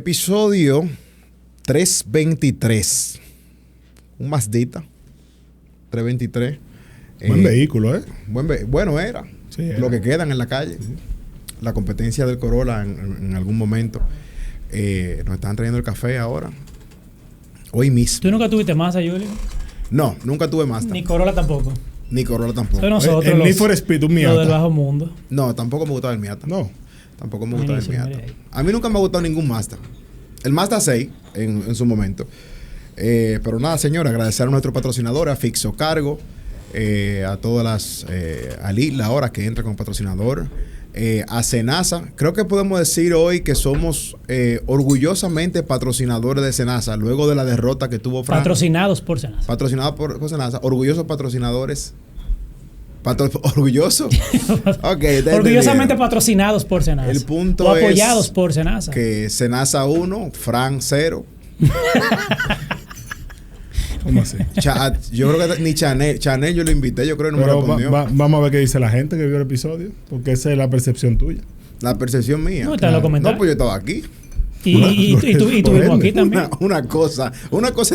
Episodio 323. Un Mazdita 323. Buen vehículo, ¿eh? Bueno, era. Sí, era. Lo que quedan en la calle. La competencia del Corolla en algún momento. Nos están trayendo el café ahora. Hoy mismo. ¿Tú nunca tuviste Mazda, Julio? No, nunca tuve Mazda. Ni Corolla tampoco. Ni Corolla tampoco. Soy nosotros El los, Need for Speed, un los Miata. del bajo mundo. No, tampoco me gustaba el Miata. No. Tampoco me gustaba el Inicio, Miata. mira ahí. A mí nunca me ha gustado ningún Mazda. El Mazda 6 en su momento. Pero nada, señora, agradecer a nuestro patrocinador, a Fixo Cargo, a todas las, a Lila ahora que entra como patrocinador, a Senasa. Creo que podemos decir hoy que somos orgullosamente patrocinadores de Senasa, luego de la derrota que tuvo Fran. Patrocinados por Senasa. Patrocinados por Senasa, orgullosos patrocinadores. ¿Orgulloso? Ok, Orgullosamente patrocinados por Senasa. El punto o apoyados es por Senasa. que Senasa 1, Fran 0. ¿Cómo así? Yo creo que ni Chanel yo lo invité, yo creo que no me Pero respondió. vamos a ver qué dice la gente que vio el episodio, porque esa es la percepción tuya. La percepción mía. No, está en los comentarios. No, pues yo estaba aquí. Y tuvimos aquí también. Una cosa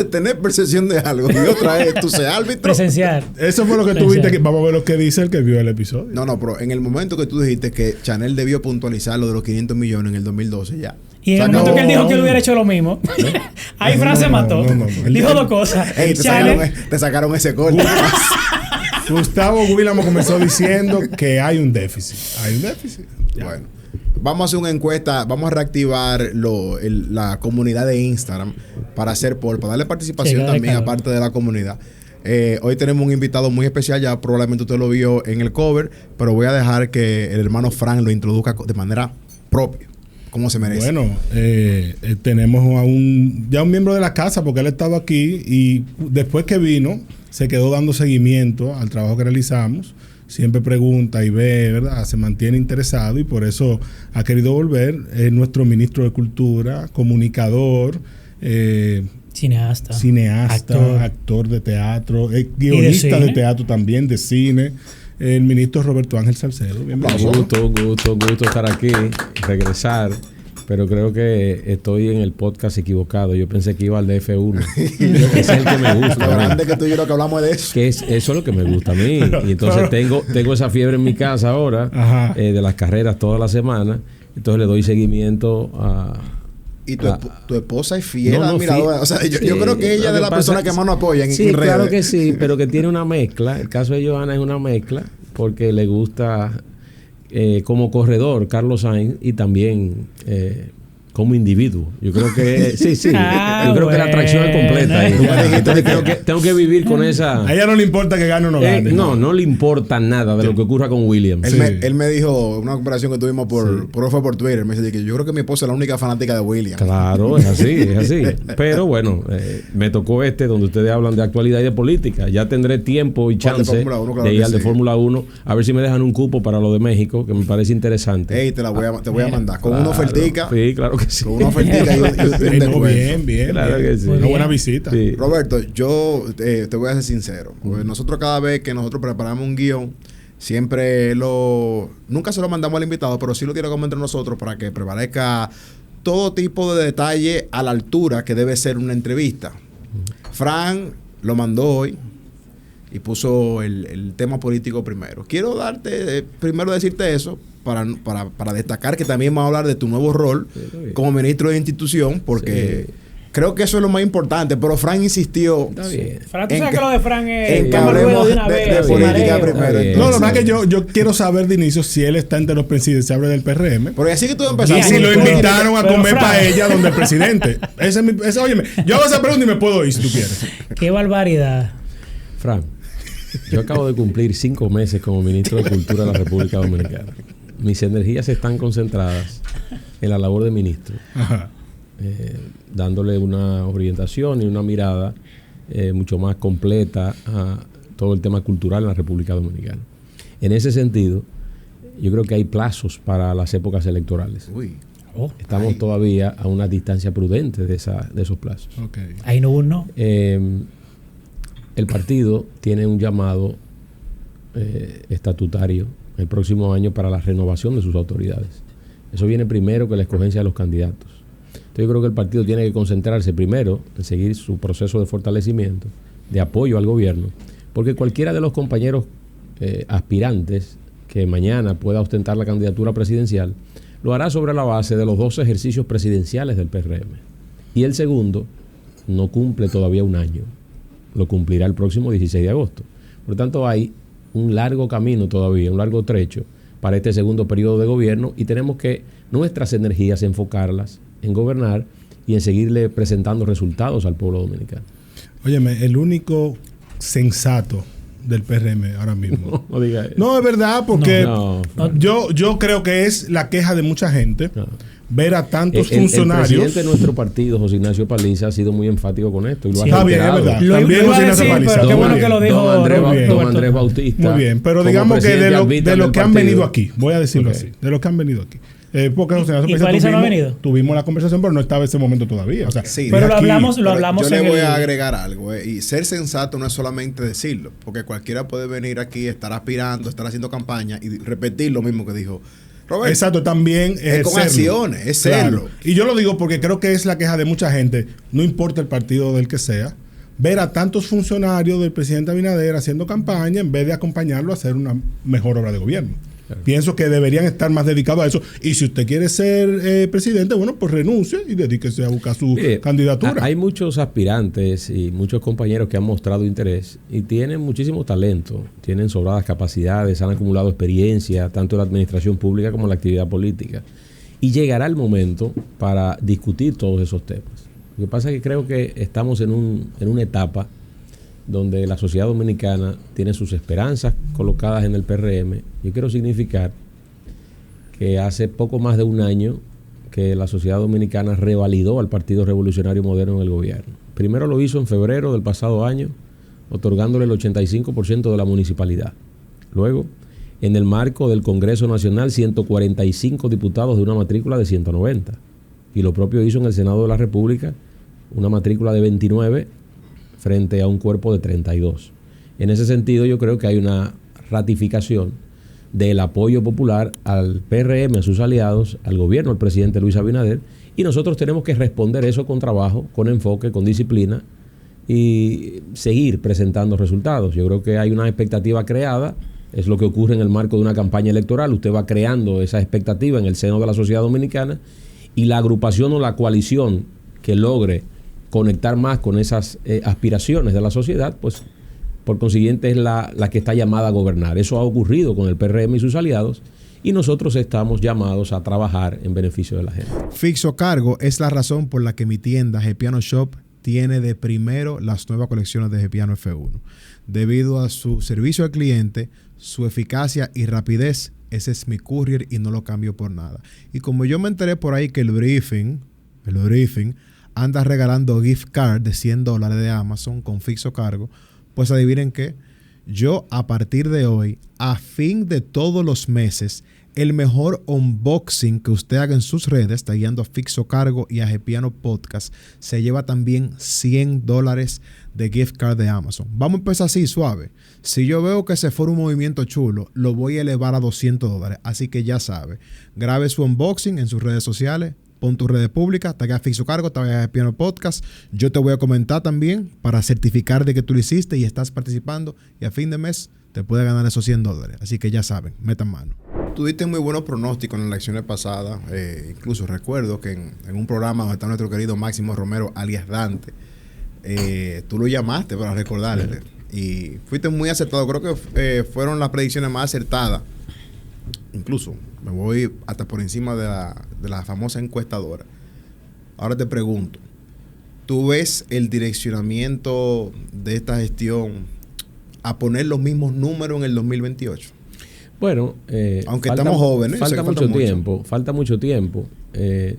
es tener percepción de algo y otra es tú ser árbitro. Presenciar. Eso fue lo que tú viste. Vamos a ver lo que dice el que vio el episodio. No, pero en el momento que tú dijiste que Chanel debió puntualizar lo de los 500 millones en el 2012 ya. Y en el momento que él dijo que él hubiera hecho lo mismo, ahí Fran se mató. Dijo dos cosas. Ey, te sacaron ese gol. Gustavo Guilamo comenzó diciendo que hay un déficit. Hay un déficit. Ya. Bueno, vamos a hacer una encuesta, vamos a reactivar la comunidad de Instagram para hacer poll, para darle participación Sí, también claro. aparte de la comunidad. Hoy tenemos un invitado muy especial, ya probablemente usted lo vio en el cover, pero voy a dejar que el hermano Frank lo introduzca de manera propia, como se merece. Bueno, tenemos a un miembro de la casa, porque él ha estado aquí y después que vino se quedó dando seguimiento al trabajo que realizamos. Siempre pregunta y ve, ¿verdad? Se mantiene interesado y por eso ha querido volver. Es nuestro ministro de Cultura, comunicador, Cineasta. actor de teatro, guionista de teatro también, de cine. El ministro Roberto Ángel Salcedo. Bienvenido. Gusto estar aquí, regresar. Pero creo que estoy en el podcast equivocado. Yo pensé que iba al DF1. Ese es el que me gusta. Lo grande que tú y yo lo que hablamos es de eso. Que eso es lo que me gusta a mí. Y entonces tengo esa fiebre en mi casa ahora, de las carreras toda la semana. Entonces le doy seguimiento a... Y tu esposa es fiel No, admiradora. O sea, yo creo que ella es de las personas que más nos apoyan sí, en redes. claro que sí, pero que tiene una mezcla. El caso de Johanna es una mezcla porque le gusta como corredor Carlos Sainz y también como individuo. Yo creo que sí. Yo creo que la atracción es completa. Ahí. Entonces tengo que vivir con esa... A ella no le importa que gane o no gane. No le importa nada de lo que ocurra con Williams. Él me dijo, una comparación que tuvimos por Twitter, me dice que yo creo que mi esposa es la única fanática de Williams. Claro, es así. Pero bueno, me tocó donde ustedes hablan de actualidad y de política. Ya tendré tiempo y chance de ir al de Fórmula 1, a ver si me dejan un cupo para lo de México, que me parece interesante. Ey, te voy a mandar. Con una ofertica. Sí, claro que sí. Con una ofertica y un descuento. Bien. Claro que sí. Una buena visita. Sí. Roberto, yo te voy a ser sincero. Pues nosotros cada vez que nosotros preparamos un guión, siempre nunca se lo mandamos al invitado, pero sí lo tiramos entre nosotros para que prevalezca todo tipo de detalle a la altura que debe ser una entrevista. Fran lo mandó hoy y puso el tema político primero. Quiero primero decirte eso para destacar que también vamos a hablar de tu nuevo rol como ministro de institución, porque creo que eso es lo más importante, pero Fran insistió. Está bien. Fran, tú sabes que lo de Fran es que hablemos de una vez. de política primero. No, lo más que yo quiero saber de inicio si él está entre los presidenciables del PRM. Porque así que tú Y empezaste. si lo invitaron a Pero comer Fran. paella donde el presidente. Óyeme, yo hago esa pregunta y me puedo ir si tú quieres. Qué barbaridad. Fran, yo acabo de cumplir 5 meses como ministro de Cultura de la República Dominicana. Mis energías están concentradas en la labor de ministro. Ajá. Dándole una orientación y una mirada mucho más completa a todo el tema cultural en la República Dominicana. En ese sentido, yo creo que hay plazos para las épocas electorales. Estamos todavía a una distancia prudente de esos plazos. Okay. Ahí no hubo un no. El partido tiene un llamado estatutario el próximo año para la renovación de sus autoridades. Eso viene primero que la escogencia de los candidatos. Entonces yo creo que el partido tiene que concentrarse primero en seguir su proceso de fortalecimiento, de apoyo al gobierno, porque cualquiera de los compañeros aspirantes que mañana pueda ostentar la candidatura presidencial, lo hará sobre la base de los 2 ejercicios presidenciales del PRM. Y el segundo no cumple todavía un año, lo cumplirá el próximo 16 de agosto. Por lo tanto, hay un largo camino todavía, un largo trecho para este segundo periodo de gobierno y tenemos que nuestras energías enfocarlas en gobernar y en seguirle presentando resultados al pueblo dominicano. Óyeme, el único sensato del PRM ahora mismo. No diga eso. No, es verdad, porque No. yo creo que es la queja de mucha gente. No. Ver a tantos El funcionarios. presidente de nuestro partido, José Ignacio Paliza, ha sido muy enfático con esto. Y lo Sí, ha está bien, es reiterado. verdad. Lo También iba a José decir, Ignacio Paliza. pero qué Muy bueno bien. que lo dijo Don Roberto. Andrés Bautista. Muy bien, pero como digamos que presidente de admite lo del que han partido. venido aquí, voy a decirlo Ok. así, de lo que han venido aquí. Porque José Ignacio ¿Y Paliza Paliza no ha venido? tuvimos la conversación, pero no estaba ese momento todavía. O sea, Sí, Pero lo aquí- hablamos Pero yo le en voy el- a agregar algo, y ser sensato no es solamente decirlo, porque cualquiera puede venir aquí, estar aspirando, estar haciendo campaña y repetir lo mismo que dijo Roberto. Exacto, también Es con ejercerlo. acciones, es serlo. Y yo lo digo porque creo que es la queja de mucha gente, no importa el partido del que sea, ver a tantos funcionarios del presidente Abinader haciendo campaña en vez de acompañarlo a hacer una mejor obra de gobierno. Claro. Pienso que deberían estar más dedicados a eso. Y si usted quiere ser presidente, bueno, pues renuncie y dedíquese a buscar su candidatura. Hay muchos aspirantes y muchos compañeros que han mostrado interés y tienen muchísimo talento, tienen sobradas capacidades, han acumulado experiencia tanto en la administración pública como en la actividad política. Y llegará el momento para discutir todos esos temas. Lo que pasa es que creo que estamos en una etapa donde la sociedad dominicana tiene sus esperanzas colocadas en el PRM. Yo quiero significar que hace poco más de un año que la sociedad dominicana revalidó al Partido Revolucionario Moderno en el gobierno. Primero lo hizo en febrero del pasado año, otorgándole el 85% de la municipalidad. Luego, en el marco del Congreso Nacional, 145 diputados de una matrícula de 190. Y lo propio hizo en el Senado de la República, una matrícula de 29 frente a un cuerpo de 32. En ese sentido, yo creo que hay una ratificación del apoyo popular al PRM, a sus aliados, al gobierno del presidente Luis Abinader, y nosotros tenemos que responder eso con trabajo, con enfoque, con disciplina y seguir presentando resultados. Yo creo que hay una expectativa creada, es lo que ocurre en el marco de una campaña electoral, usted va creando esa expectativa en el seno de la sociedad dominicana y la agrupación o la coalición que logre conectar más con esas aspiraciones de la sociedad, pues por consiguiente es la que está llamada a gobernar. Eso ha ocurrido con el PRM y sus aliados y nosotros estamos llamados a trabajar en beneficio de la gente. Fixo Cargo es la razón por la que mi tienda Gepiano Shop tiene de primero las nuevas colecciones de Gepiano F1. Debido a su servicio al cliente, su eficacia y rapidez, ese es mi courier y no lo cambio por nada. Y como yo me enteré por ahí que el briefing anda regalando gift card de $100 de Amazon con Fixo Cargo, pues adivinen qué, yo a partir de hoy, a fin de todos los meses, el mejor unboxing que usted haga en sus redes, tagueando a Fixo Cargo y a Gepiano Podcast, se lleva también $100 de gift card de Amazon. Vamos a empezar así, suave. Si yo veo que se fuera un movimiento chulo, lo voy a elevar a $200. Así que ya sabe, grabe su unboxing en sus redes sociales, pon tu red pública, taguea a Fixo Cargo, taguea a Gepiano Podcast. Yo te voy a comentar también para certificar de que tú lo hiciste y estás participando. Y a fin de mes te puede ganar esos $100. Así que ya saben, metan mano. Tuviste muy buenos pronósticos en las elecciones pasadas. Incluso recuerdo que en un programa donde está nuestro querido Máximo Romero, alias Dante, tú lo llamaste para recordarle. Y fuiste muy acertado. Creo que fueron las predicciones más acertadas. Incluso me voy hasta por encima de la famosa encuestadora. Ahora te pregunto, ¿tú ves el direccionamiento de esta gestión a poner los mismos números en el 2028? Bueno, aunque estamos jóvenes, falta mucho tiempo.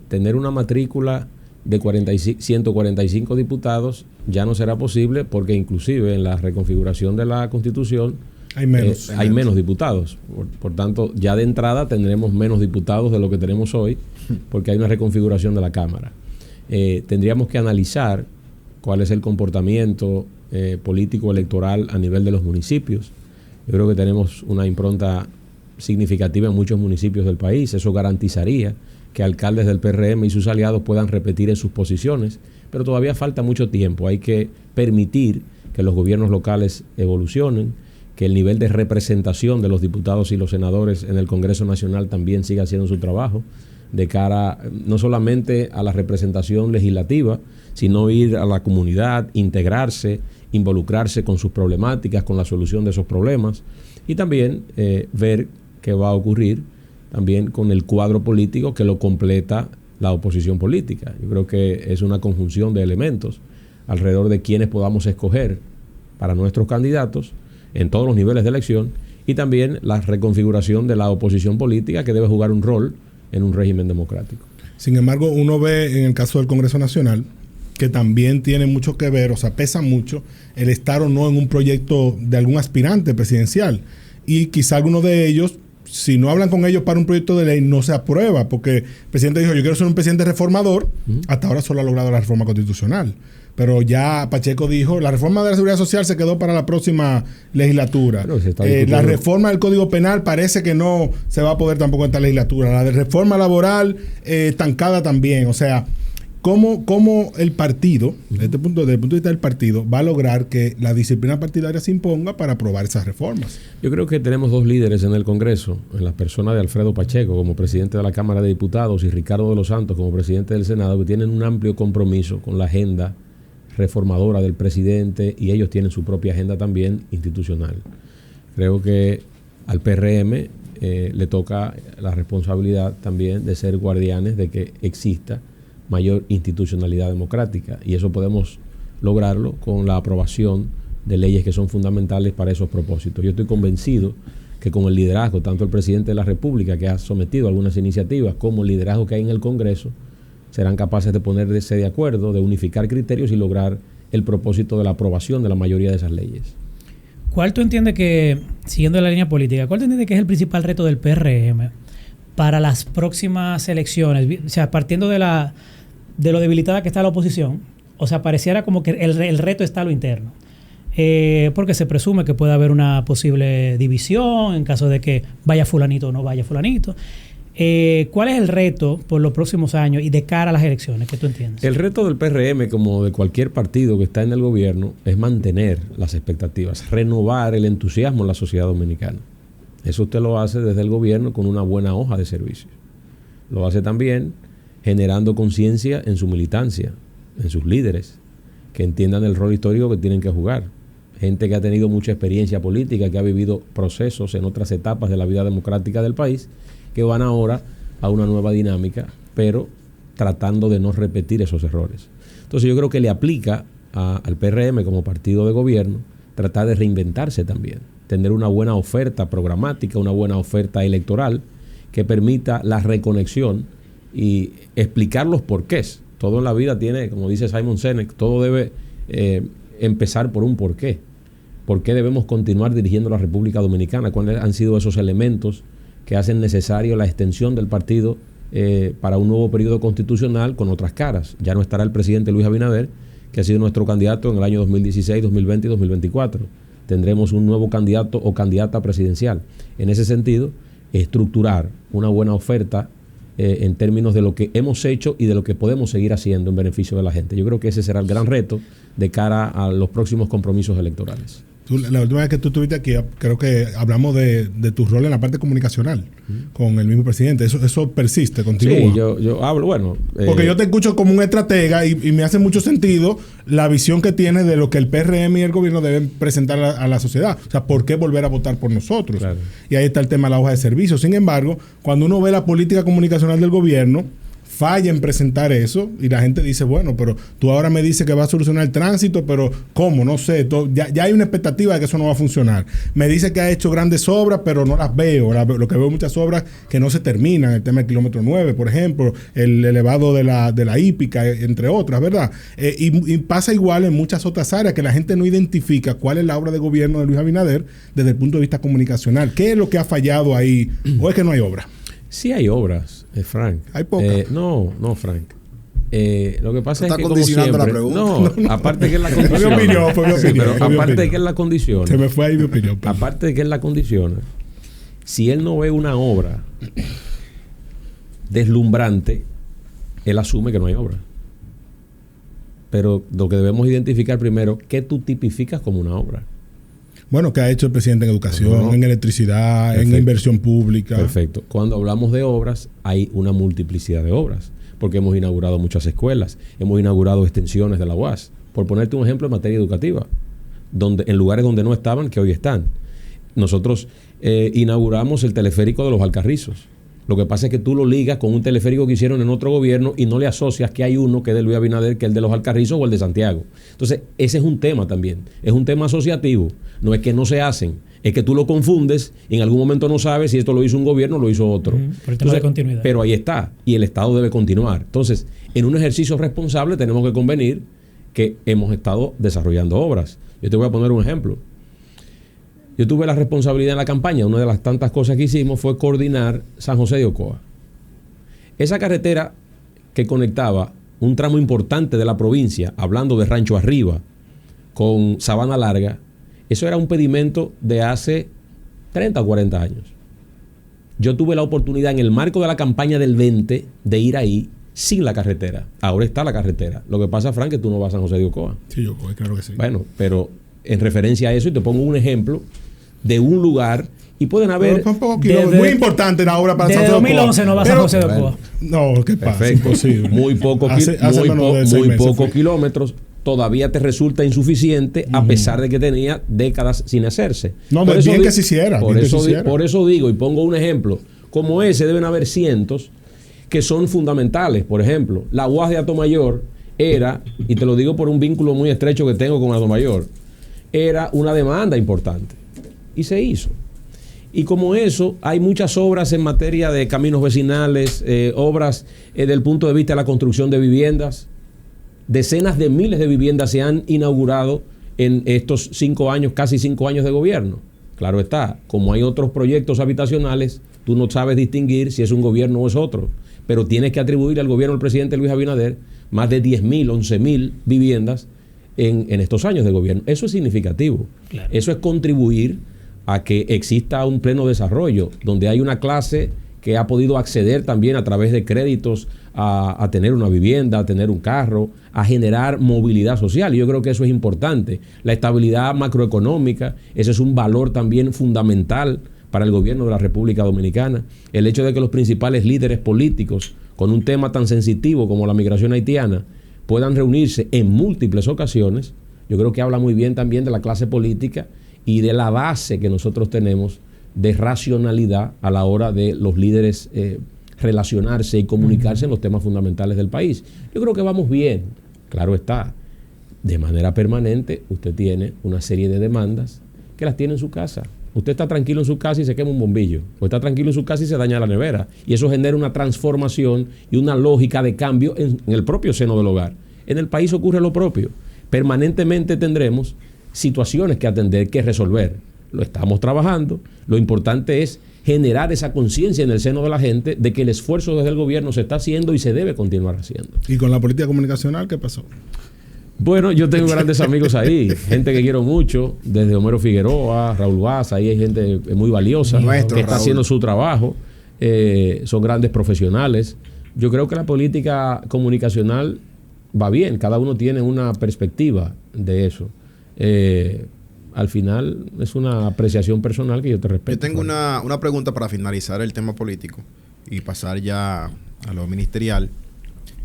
Tener una matrícula de 145 diputados ya no será posible porque inclusive en la reconfiguración de la Constitución hay menos diputados. Por tanto, ya de entrada tendremos menos diputados de lo que tenemos hoy porque hay una reconfiguración de la Cámara. Tendríamos que analizar cuál es el comportamiento político electoral a nivel de los municipios. Yo creo que tenemos una impronta significativa en muchos municipios del país. Eso garantizaría que alcaldes del PRM y sus aliados puedan repetir en sus posiciones, pero todavía falta mucho tiempo. Hay que permitir que los gobiernos locales evolucionen, que el nivel de representación de los diputados y los senadores en el Congreso Nacional también siga haciendo su trabajo de cara no solamente a la representación legislativa, sino ir a la comunidad, integrarse, involucrarse con sus problemáticas, con la solución de esos problemas, y también ver qué va a ocurrir también con el cuadro político que lo completa la oposición política. Yo creo que es una conjunción de elementos alrededor de quienes podamos escoger para nuestros candidatos en todos los niveles de elección, y también la reconfiguración de la oposición política, que debe jugar un rol en un régimen democrático. Sin embargo, uno ve en el caso del Congreso Nacional que también tiene mucho que ver, o sea, pesa mucho el estar o no en un proyecto de algún aspirante presidencial, y quizá alguno de ellos, si no hablan con ellos para un proyecto de ley, no se aprueba, porque el presidente dijo: yo quiero ser un presidente reformador. Hasta ahora solo ha logrado la reforma constitucional, pero ya Pacheco dijo: la reforma de la seguridad social se quedó para la próxima legislatura. La reforma del Código Penal parece que no se va a poder tampoco en esta legislatura. La de reforma laboral estancada también. O sea, ¿cómo el partido, desde el punto de vista del partido, va a lograr que la disciplina partidaria se imponga para aprobar esas reformas? Yo creo que tenemos dos líderes en el Congreso, en la persona de Alfredo Pacheco como presidente de la Cámara de Diputados y Ricardo de los Santos como presidente del Senado, que tienen un amplio compromiso con la agenda reformadora del presidente, y ellos tienen su propia agenda también institucional. Creo que al PRM le toca la responsabilidad también de ser guardianes de que exista mayor institucionalidad democrática, y eso podemos lograrlo con la aprobación de leyes que son fundamentales para esos propósitos. Yo estoy convencido que con el liderazgo, tanto el presidente de la República, que ha sometido algunas iniciativas, como el liderazgo que hay en el Congreso, serán capaces de ponerse de acuerdo, de unificar criterios y lograr el propósito de la aprobación de la mayoría de esas leyes. ¿Cuál tú entiendes que, siguiendo la línea política, cuál tú entiendes que es el principal reto del PRM para las próximas elecciones? O sea, partiendo de lo debilitada que está la oposición, o sea, pareciera como que el reto está a lo interno. Porque se presume que puede haber una posible división en caso de que vaya fulanito o no vaya fulanito. ¿Cuál es el reto por los próximos años y de cara a las elecciones que tú entiendes? El reto del PRM, como de cualquier partido que está en el gobierno, es mantener las expectativas, renovar el entusiasmo en la sociedad dominicana. Eso usted lo hace desde el gobierno con una buena hoja de servicio. Lo hace también generando conciencia en su militancia, en sus líderes, que entiendan el rol histórico que tienen que jugar. Gente que ha tenido mucha experiencia política, que ha vivido procesos en otras etapas de la vida democrática del país, que van ahora a una nueva dinámica, pero tratando de no repetir esos errores. Entonces yo creo que le aplica al PRM como partido de gobierno tratar de reinventarse también, tener una buena oferta programática, una buena oferta electoral que permita la reconexión y explicar los porqués. Todo en la vida tiene, como dice Simon Sinek, todo debe empezar por un porqué. ¿Por qué debemos continuar dirigiendo la República Dominicana? ¿Cuáles han sido esos elementos que hacen necesario la extensión del partido para un nuevo periodo constitucional con otras caras? Ya no estará el presidente Luis Abinader, que ha sido nuestro candidato en el año 2016, 2020 y 2024. Tendremos un nuevo candidato o candidata presidencial. En ese sentido, estructurar una buena oferta en términos de lo que hemos hecho y de lo que podemos seguir haciendo en beneficio de la gente. Yo creo que ese será el gran reto de cara a los próximos compromisos electorales. La última vez que tú estuviste aquí, creo que hablamos de tu rol en la parte comunicacional con el mismo presidente. Eso persiste, continúa. Sí, yo hablo, bueno. Porque yo te escucho como un estratega y me hace mucho sentido la visión que tienes de lo que el PRM y el gobierno deben presentar a la sociedad. O sea, ¿por qué volver a votar por nosotros? Claro. Y ahí está el tema de la hoja de servicio. Sin embargo, cuando uno ve la política comunicacional del gobierno, falla en presentar eso y la gente dice, bueno, pero tú ahora me dices que va a solucionar el tránsito, pero ¿cómo? No sé, ya hay una expectativa de que eso no va a funcionar. Me dice que ha hecho grandes obras, pero no las veo. Lo que veo muchas obras que no se terminan, el tema del kilómetro 9, por ejemplo, el elevado de la hípica, entre otras, ¿verdad? Y pasa igual en muchas otras áreas que la gente no identifica cuál es la obra de gobierno de Luis Abinader desde el punto de vista comunicacional. ¿Qué es lo que ha fallado ahí? ¿O es que no hay obra? Sí hay obras, Frank. ¿Hay pocas? No, Frank. Lo que pasa es que como siempre... La no, aparte de que es la condición. Fue mi opinión. Aparte de que es la condición. Se me fue ahí mi opinión. Aparte de que es la condición. Si él no ve una obra deslumbrante, él asume que no hay obra. Pero lo que debemos identificar primero, ¿qué tú tipificas como una obra? Bueno, ¿qué ha hecho el presidente en educación, en electricidad, Perfecto. en inversión pública? Perfecto. Cuando hablamos de obras, hay una multiplicidad de obras, porque hemos inaugurado muchas escuelas, hemos inaugurado extensiones de la UAS. Por ponerte un ejemplo en materia educativa, en lugares donde no estaban, que hoy están. Nosotros inauguramos el teleférico de los Alcarrizos. Lo que pasa es que tú lo ligas con un teleférico que hicieron en otro gobierno y no le asocias que hay uno que es de Luis Abinader, que es el de los Alcarrizos o el de Santiago. Entonces, ese es un tema también. Es un tema asociativo. No es que no se hacen, es que tú lo confundes y en algún momento no sabes si esto lo hizo un gobierno o lo hizo otro. Por el tema de continuidad. Pero ahí está. Y el Estado debe continuar. Entonces, en un ejercicio responsable tenemos que convenir que hemos estado desarrollando obras. Yo te voy a poner un ejemplo. Yo tuve la responsabilidad en la campaña, una de las tantas cosas que hicimos fue coordinar San José de Ocoa. Esa carretera que conectaba un tramo importante de la provincia, hablando de Rancho Arriba, con Sabana Larga, eso era un pedimento de hace 30 o 40 años. Yo tuve la oportunidad en el marco de la campaña del 20 de ir ahí sin la carretera. Ahora está la carretera. Lo que pasa, Frank, que tú no vas a San José de Ocoa. Sí, yo claro que sí. Bueno, pero en referencia a eso, y te pongo un ejemplo de un lugar, y pueden haber... Muy importante la obra para San José de Ocoa. Desde 2011 no va a San José de Ocoa. No, ¿qué pasa? Perfecto. Imposible. Muy pocos kilómetros. Todavía te resulta insuficiente a pesar de que tenía décadas sin hacerse. No, por bien que se hiciera. Por eso digo, y pongo un ejemplo, como ese deben haber cientos que son fundamentales. Por ejemplo, la UAS de Atomayor era, y te lo digo por un vínculo muy estrecho que tengo con Atomayor, era una demanda importante. Y se hizo. Y como eso, hay muchas obras en materia de caminos vecinales, obras desde el punto de vista de la construcción de viviendas. Decenas de miles de viviendas se han inaugurado en estos 5 años, casi 5 años de gobierno. Claro está, como hay otros proyectos habitacionales, tú no sabes distinguir si es un gobierno o es otro. Pero tienes que atribuir al gobierno del presidente Luis Abinader más de 10.000, 11.000 viviendas en estos años de gobierno. Eso es significativo. Claro. Eso es contribuir a que exista un pleno desarrollo, donde hay una clase que ha podido acceder también a través de créditos a tener una vivienda, a tener un carro, a generar movilidad social. Y yo creo que eso es importante. La estabilidad macroeconómica, ese es un valor también fundamental para el gobierno de la República Dominicana. El hecho de que los principales líderes políticos, con un tema tan sensitivo como la migración haitiana, puedan reunirse en múltiples ocasiones, yo creo que habla muy bien también de la clase política y de la base que nosotros tenemos de racionalidad a la hora de los líderes relacionarse y comunicarse en los temas fundamentales del país. Yo creo que vamos bien, claro está. De manera permanente, usted tiene una serie de demandas que las tiene en su casa. Usted está tranquilo en su casa y se quema un bombillo. O está tranquilo en su casa y se daña la nevera. Y eso genera una transformación y una lógica de cambio en el propio seno del hogar. En el país ocurre lo propio. Permanentemente tendremos situaciones que atender, que resolver. Lo estamos trabajando. Lo importante es generar esa conciencia en el seno de la gente de que el esfuerzo desde el gobierno se está haciendo y se debe continuar haciendo. ¿Y con la política comunicacional qué pasó? Bueno, yo tengo grandes amigos ahí, gente que quiero mucho, desde Homero Figueroa, Raúl Vaz, ahí hay gente muy valiosa que está haciendo su trabajo, son grandes profesionales. Yo creo que la política comunicacional va bien, cada uno tiene una perspectiva de eso. Al final es una apreciación personal que yo te respeto. Yo tengo una pregunta para finalizar el tema político y pasar ya a lo ministerial,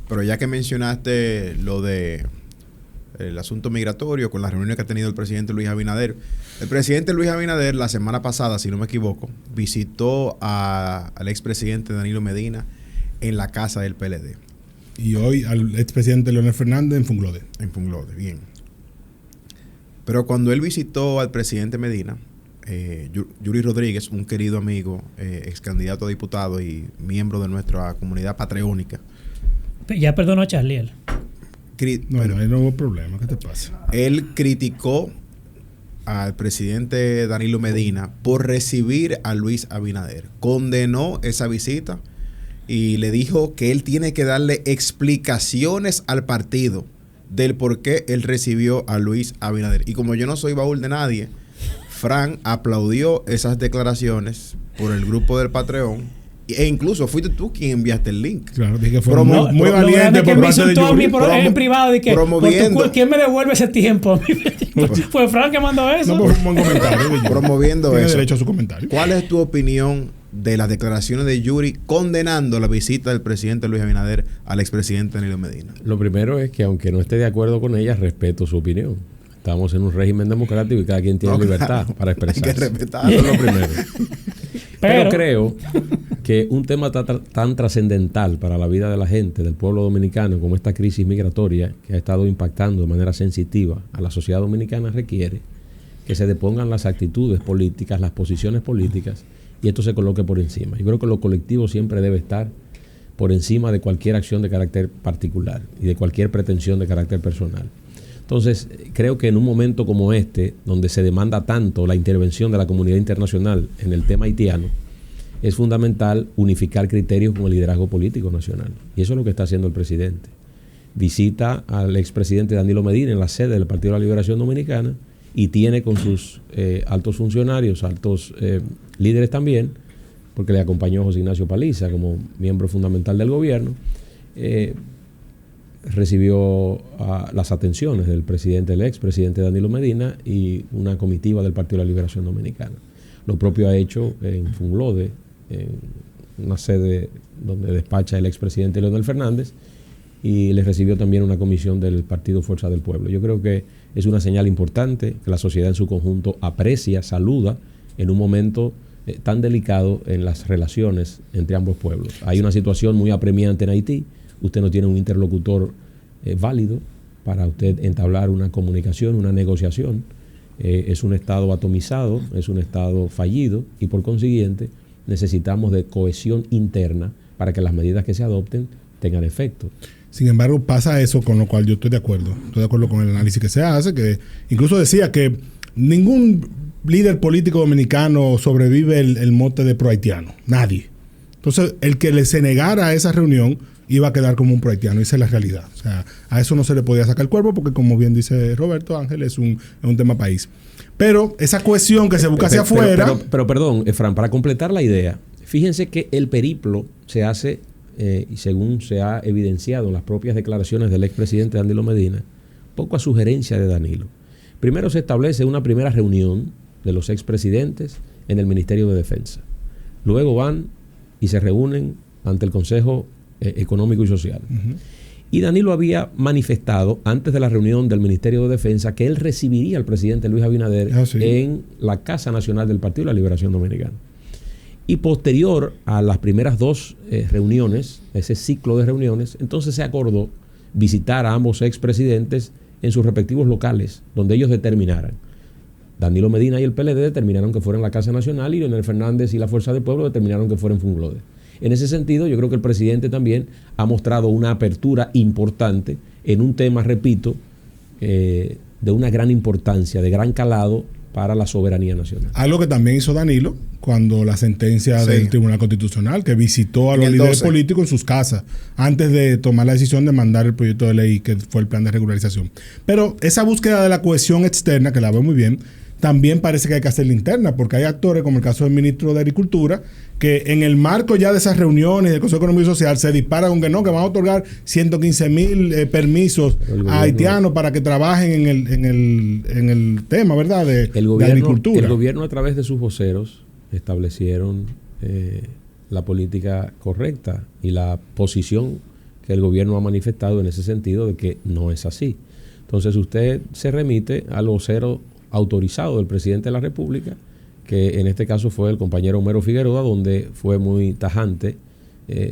pero ya que mencionaste lo de el asunto migratorio con las reuniones que ha tenido el presidente Luis Abinader. El presidente Luis Abinader la semana pasada, si no me equivoco, visitó al expresidente Danilo Medina en la casa del PLD. Y hoy al expresidente Leonel Fernández en Funglode. En Funglode, bien. Pero cuando él visitó al presidente Medina, Yuri Rodríguez, un querido amigo, ex candidato a diputado y miembro de nuestra comunidad patreónica. Ya perdonó a Charlie él. No, ahí no hubo problema. ¿Qué te pasa? Él criticó al presidente Danilo Medina por recibir a Luis Abinader. Condenó esa visita y le dijo que él tiene que darle explicaciones al partido del por qué él recibió a Luis Abinader. Y como yo no soy baúl de nadie, Fran aplaudió esas declaraciones por el grupo del Patreon E incluso fuiste tú quien enviaste el link. Claro, dije que fue Promo- muy Lo valiente grande que por me parte de insultó a mí Yuri. en privado de que promoviendo. ¿quién me devuelve ese tiempo? Fue Frank que mandó eso. No, fue un buen comentario de Yuri. Promoviendo Tiene eso. derecho a su comentario. ¿Cuál es tu opinión de las declaraciones de Yuri condenando la visita del presidente Luis Abinader al expresidente Danilo Medina? Lo primero es que, aunque no esté de acuerdo con ella, respeto su opinión. Estamos en un régimen democrático y cada quien tiene libertad para expresarse. Hay que respetarlo. Eso es lo primero. Pero creo que un tema tan trascendental para la vida de la gente, del pueblo dominicano, como esta crisis migratoria que ha estado impactando de manera sensitiva a la sociedad dominicana, requiere que se depongan las actitudes políticas, las posiciones políticas, y esto se coloque por encima. Yo creo que lo colectivo siempre debe estar por encima de cualquier acción de carácter particular y de cualquier pretensión de carácter personal. Entonces, creo que en un momento como este, donde se demanda tanto la intervención de la comunidad internacional en el tema haitiano, es fundamental unificar criterios con el liderazgo político nacional. Y eso es lo que está haciendo el presidente. Visita al expresidente Danilo Medina en la sede del Partido de la Liberación Dominicana y tiene con sus altos funcionarios, altos líderes también, porque le acompañó José Ignacio Paliza como miembro fundamental del gobierno, recibió las atenciones del presidente, el expresidente Danilo Medina y una comitiva del Partido de la Liberación Dominicana. Lo propio ha hecho en Funglode, en una sede donde despacha el expresidente Leonel Fernández, y le recibió también una comisión del Partido Fuerza del Pueblo. Yo creo que es una señal importante que la sociedad en su conjunto aprecia, saluda en un momento tan delicado en las relaciones entre ambos pueblos. Hay una situación muy apremiante en Haití. Usted no tiene un interlocutor válido para usted entablar una comunicación, una negociación. Es un Estado atomizado, es un Estado fallido y por consiguiente necesitamos de cohesión interna para que las medidas que se adopten tengan efecto. Sin embargo, pasa eso, con lo cual yo estoy de acuerdo. Estoy de acuerdo con el análisis que se hace, que incluso decía que ningún líder político dominicano sobrevive el mote de prohaitiano. Nadie. Entonces, el que se negara a esa reunión iba a quedar como un prohaitiano. Esa es la realidad. O sea, a eso no se le podía sacar el cuerpo porque, como bien dice Roberto Ángel, es un tema país. Pero esa cohesión que se busca hacia afuera... Pero perdón, Efraín, para completar la idea, fíjense que el periplo se hace, y según se ha evidenciado en las propias declaraciones del expresidente Danilo Medina, poco a sugerencia de Danilo. Primero se establece una primera reunión de los expresidentes en el Ministerio de Defensa. Luego van y se reúnen ante el Consejo Económico y Social. Uh-huh. Y Danilo había manifestado antes de la reunión del Ministerio de Defensa que él recibiría al presidente Luis Abinader en la Casa Nacional del Partido de la Liberación Dominicana. Y posterior a las primeras dos reuniones, ese ciclo de reuniones, entonces se acordó visitar a ambos expresidentes en sus respectivos locales, donde ellos determinaran. Danilo Medina y el PLD determinaron que fuera en la Casa Nacional y Leonel Fernández y la Fuerza del Pueblo determinaron que fuera en Funglode. En ese sentido, yo creo que el presidente también ha mostrado una apertura importante en un tema, repito, de una gran importancia, de gran calado para la soberanía nacional. Algo que también hizo Danilo cuando la sentencia del Tribunal Constitucional, que visitó a los líderes políticos en sus casas antes de tomar la decisión de mandar el proyecto de ley que fue el plan de regularización. Pero esa búsqueda de la cohesión externa, que la veo muy bien, también parece que hay que hacerla interna, porque hay actores, como el caso del ministro de Agricultura, que en el marco ya de esas reuniones del Consejo Económico y Social se dispara con que no, que van a otorgar 115,000 permisos a haitianos para que trabajen en el tema, ¿verdad?, de agricultura. El gobierno, a través de sus voceros, establecieron la política correcta y la posición que el gobierno ha manifestado en ese sentido de que no es así. Entonces usted se remite al vocero autorizado del presidente de la República, que en este caso fue el compañero Homero Figueroa, donde fue muy tajante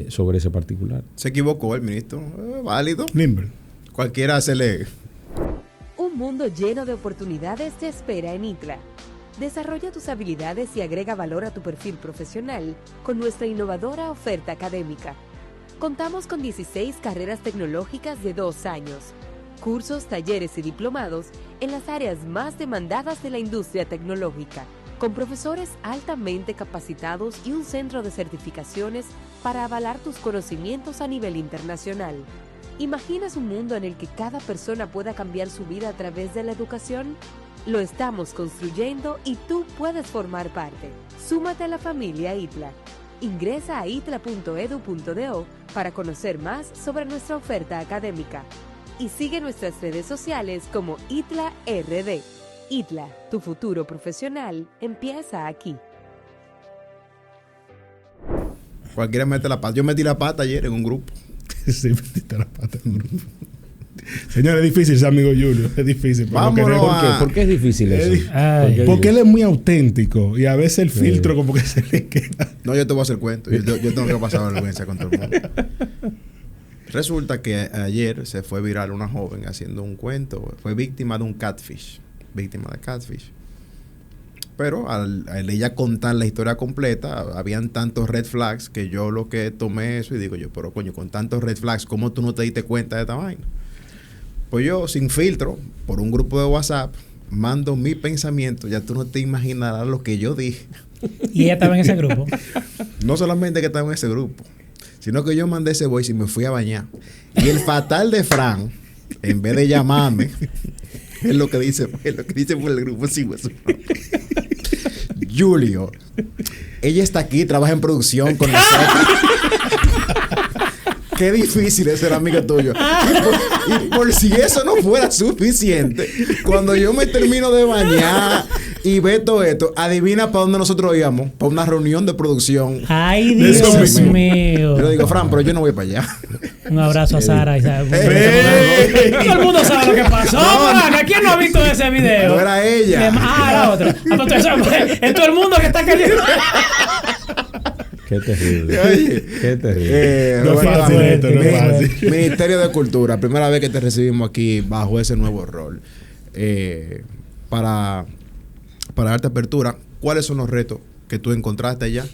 sobre ese particular. Se equivocó el ministro, válido. Limber. Cualquiera se lee. Un mundo lleno de oportunidades te espera en ITLA. Desarrolla tus habilidades y agrega valor a tu perfil profesional con nuestra innovadora oferta académica. Contamos con 16 carreras tecnológicas de 2 años, cursos, talleres y diplomados en las áreas más demandadas de la industria tecnológica, con profesores altamente capacitados y un centro de certificaciones para avalar tus conocimientos a nivel internacional. ¿Imaginas un mundo en el que cada persona pueda cambiar su vida a través de la educación? Lo estamos construyendo y tú puedes formar parte. Súmate a la familia ITLA. Ingresa a itla.edu.do para conocer más sobre nuestra oferta académica y sigue nuestras redes sociales como ITLA RD. ITLA, tu futuro profesional empieza aquí. Cualquiera mete la pata. Yo metí la pata ayer en un grupo. Sí, metiste la pata en un grupo. Señor, es difícil ser amigo Julio. Es difícil. Vámonos ¿Por qué es difícil eso? Porque él es muy auténtico y a veces el filtro como que se le queda. No, yo te voy a hacer cuento. Yo tengo que pasar vergüenza con todo el mundo. Resulta que ayer se fue viral una joven haciendo un cuento. Fue víctima de un catfish. Víctima de catfish. Pero al ella contar la historia completa, habían tantos red flags que yo lo que tomé eso y digo yo, pero coño, con tantos red flags, ¿cómo tú no te diste cuenta de esta vaina? Pues yo, sin filtro, por un grupo de WhatsApp, mando mi pensamiento. Ya tú no te imaginarás lo que yo dije. Y ella estaba en ese grupo. No solamente que estaba en ese grupo, sino que yo mandé ese voice y me fui a bañar. Y el fatal de Fran, en vez de llamarme, es lo que dice por el grupo. Sí, pues. Julio, ella está aquí, trabaja en producción con nosotros. Qué difícil es ser amigo tuyo. Y por si eso no fuera suficiente, cuando yo me termino de bañar y ve todo esto, adivina para dónde nosotros íbamos, para una reunión de producción. Ay, Dios mío. Yo le digo, Fran, pero yo no voy para allá. Un abrazo a Sara. Todo el mundo sabe lo que pasó. Fran, ¿quién no ha visto ese video? No era ella. La otra. Es todo el mundo que está cayendo. Qué terrible. Oye, Qué terrible. No es fácil esto, no es fácil. Ministerio de Cultura, primera vez que te recibimos aquí bajo ese nuevo rol. Para darte apertura, ¿cuáles son los retos que tú encontraste allá?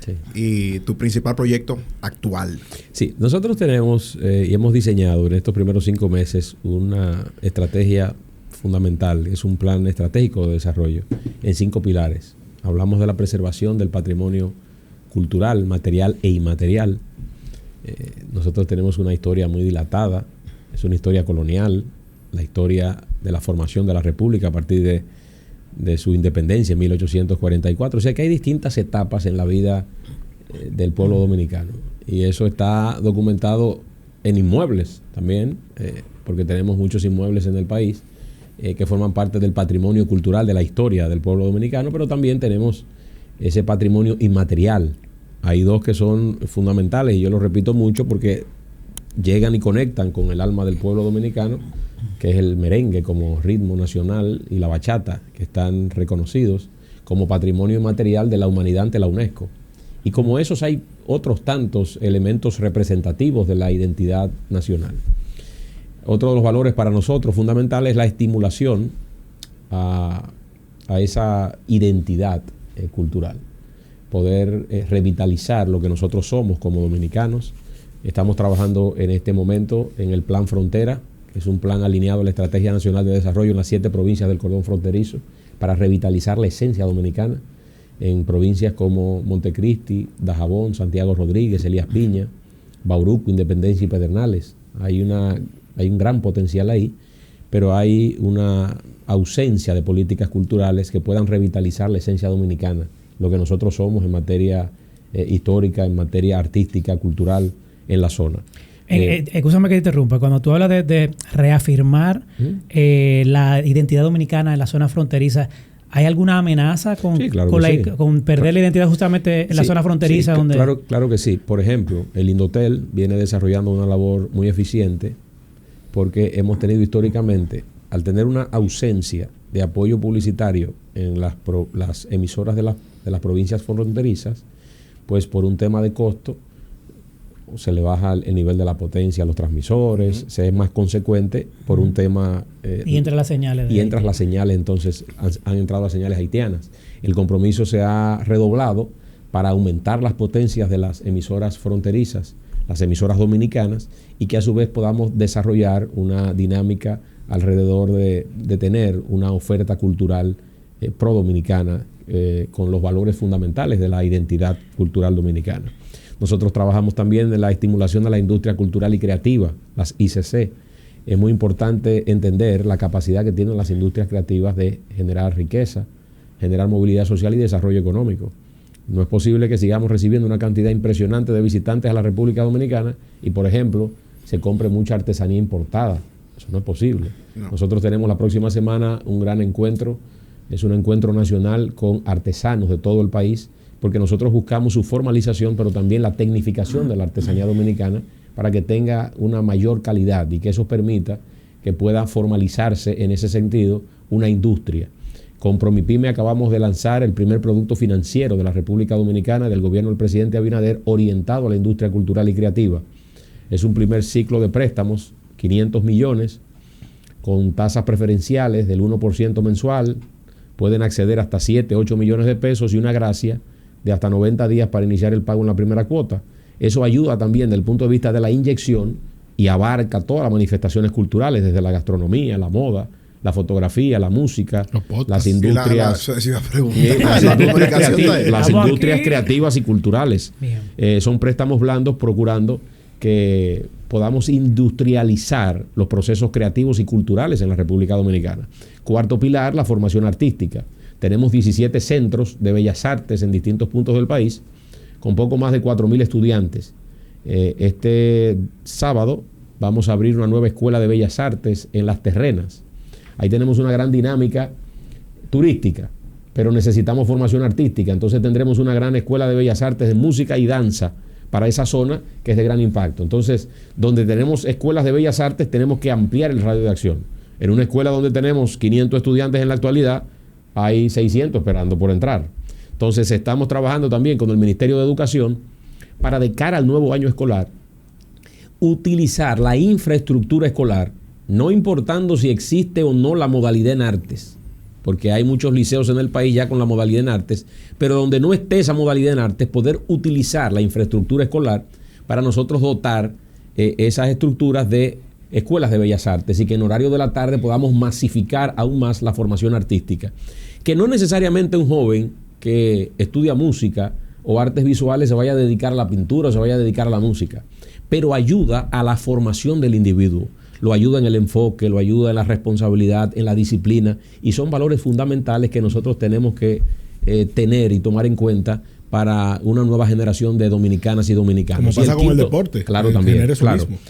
Sí. Y tu principal proyecto actual. Sí, nosotros tenemos y hemos diseñado en estos primeros 5 meses una estrategia fundamental. Es un plan estratégico de desarrollo en 5 pilares. Hablamos de la preservación del patrimonio cultural, material e inmaterial. Nosotros tenemos una historia muy dilatada, es una historia colonial, la historia de la formación de la República a partir de su independencia en 1844. O sea que hay distintas etapas en la vida del pueblo dominicano y eso está documentado en inmuebles también, porque tenemos muchos inmuebles en el país que forman parte del patrimonio cultural de la historia del pueblo dominicano, pero también tenemos ese patrimonio inmaterial. Hay 2 que son fundamentales y yo lo repito mucho porque llegan y conectan con el alma del pueblo dominicano, que es el merengue como ritmo nacional y la bachata, que están reconocidos como patrimonio inmaterial de la humanidad ante la UNESCO. Y como esos hay otros tantos elementos representativos de la identidad nacional. Otro de los valores para nosotros fundamentales es la estimulación a esa identidad cultural, poder revitalizar lo que nosotros somos como dominicanos. Estamos trabajando en este momento en el Plan Frontera, que es un plan alineado a la Estrategia Nacional de Desarrollo en las 7 provincias del cordón fronterizo, para revitalizar la esencia dominicana en provincias como Montecristi, Dajabón, Santiago Rodríguez, Elías Piña, Bauruco, Independencia y Pedernales. Hay un gran potencial ahí, pero hay una ausencia de políticas culturales que puedan revitalizar la esencia dominicana, lo que nosotros somos en materia histórica, en materia artística, cultural en la zona. Escúchame que te interrumpa. Cuando tú hablas de reafirmar la identidad dominicana en la zona fronteriza, ¿hay alguna amenaza con, sí, claro con perder la identidad justamente en la zona fronteriza? Sí, donde... claro que sí. Por ejemplo, el Indotel viene desarrollando una labor muy eficiente porque hemos tenido históricamente, al tener una ausencia de apoyo publicitario en las emisoras de las provincias fronterizas, pues por un tema de costo se le baja el nivel de la potencia a los transmisores, se es más consecuente por un tema... y entran las señales. Las señales, entonces han entrado las señales haitianas. El compromiso se ha redoblado para aumentar las potencias de las emisoras fronterizas, las emisoras dominicanas, y que a su vez podamos desarrollar una dinámica alrededor de tener una oferta cultural pro-dominicana con los valores fundamentales de la identidad cultural dominicana. Nosotros trabajamos también en la estimulación de la industria cultural y creativa, las ICC. Es muy importante entender la capacidad que tienen las industrias creativas de generar riqueza, generar movilidad social y desarrollo económico. No es posible que sigamos recibiendo una cantidad impresionante de visitantes a la República Dominicana y, por ejemplo, se compre mucha artesanía importada. Eso no es posible. No. Nosotros tenemos la próxima semana un gran encuentro. Es un encuentro nacional con artesanos de todo el país, porque nosotros buscamos su formalización, pero también la tecnificación de la artesanía dominicana para que tenga una mayor calidad y que eso permita que pueda formalizarse en ese sentido una industria. Con Promipyme acabamos de lanzar el primer producto financiero de la República Dominicana del gobierno del presidente Abinader orientado a la industria cultural y creativa. Es un primer ciclo de préstamos, 500 millones, con tasas preferenciales del 1% mensual. Pueden acceder hasta 7, 8 millones de pesos y una gracia de hasta 90 días para iniciar el pago en la primera cuota. Eso ayuda también desde el punto de vista de la inyección y abarca todas las manifestaciones culturales, desde la gastronomía, la moda, la fotografía, la música, las industrias, las industrias creativas y culturales. Son préstamos blandos procurando que podamos industrializar los procesos creativos y culturales en la República Dominicana. Cuarto pilar, la formación artística. Tenemos 17 centros de bellas artes en distintos puntos del país, con poco más de 4.000 estudiantes. Este sábado vamos a abrir una nueva escuela de bellas artes en Las Terrenas. Ahí tenemos una gran dinámica turística, pero necesitamos formación artística. Entonces tendremos una gran escuela de bellas artes de música y danza para esa zona que es de gran impacto. Entonces, donde tenemos escuelas de bellas artes, tenemos que ampliar el radio de acción. En una escuela donde tenemos 500 estudiantes en la actualidad, hay 600 esperando por entrar. Entonces, estamos trabajando también con el Ministerio de Educación para, de cara al nuevo año escolar, utilizar la infraestructura escolar, no importando si existe o no la modalidad en artes, porque hay muchos liceos en el país ya con la modalidad en artes, pero donde no esté esa modalidad en artes, poder utilizar la infraestructura escolar para nosotros dotar esas estructuras de escuelas de bellas artes y que en horario de la tarde podamos masificar aún más la formación artística. Que no necesariamente un joven que estudia música o artes visuales se vaya a dedicar a la pintura o se vaya a dedicar a la música, pero ayuda a la formación del individuo. Lo ayuda en el enfoque, lo ayuda en la responsabilidad, en la disciplina, y son valores fundamentales que nosotros tenemos que tener y tomar en cuenta para una nueva generación de dominicanas y dominicanos. Como pasa con el deporte. Claro, también.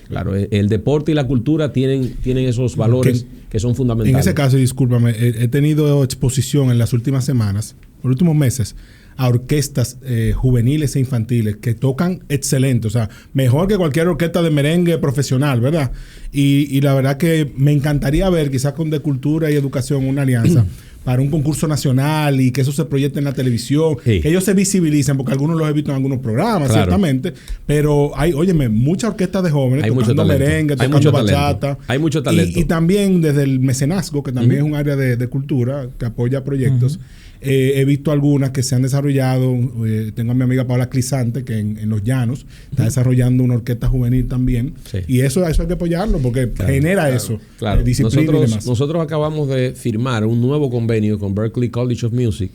Claro, el deporte y la cultura tienen esos valores que son fundamentales. En ese caso, discúlpame, he tenido exposición en las últimas semanas, los últimos meses, a orquestas juveniles e infantiles que tocan excelente, o sea, mejor que cualquier orquesta de merengue profesional, ¿verdad? Y la verdad que me encantaría ver, quizás con De Cultura y Educación, una alianza para un concurso nacional y que eso se proyecte en la televisión, que ellos se visibilicen, porque algunos los he visto en algunos programas, ciertamente, pero hay, óyeme, muchas orquestas de jóvenes tocando merengue, tocando bachata. Hay mucho talento. Y también desde el mecenazgo, que también es un área de cultura que apoya proyectos. He visto algunas que se han desarrollado. Tengo a mi amiga Paula Clisante, que en Los Llanos está desarrollando una orquesta juvenil también. Sí. Y eso hay que apoyarlo porque genera eso. Disciplina y demás. Nosotros acabamos de firmar un nuevo convenio con Berklee College of Music.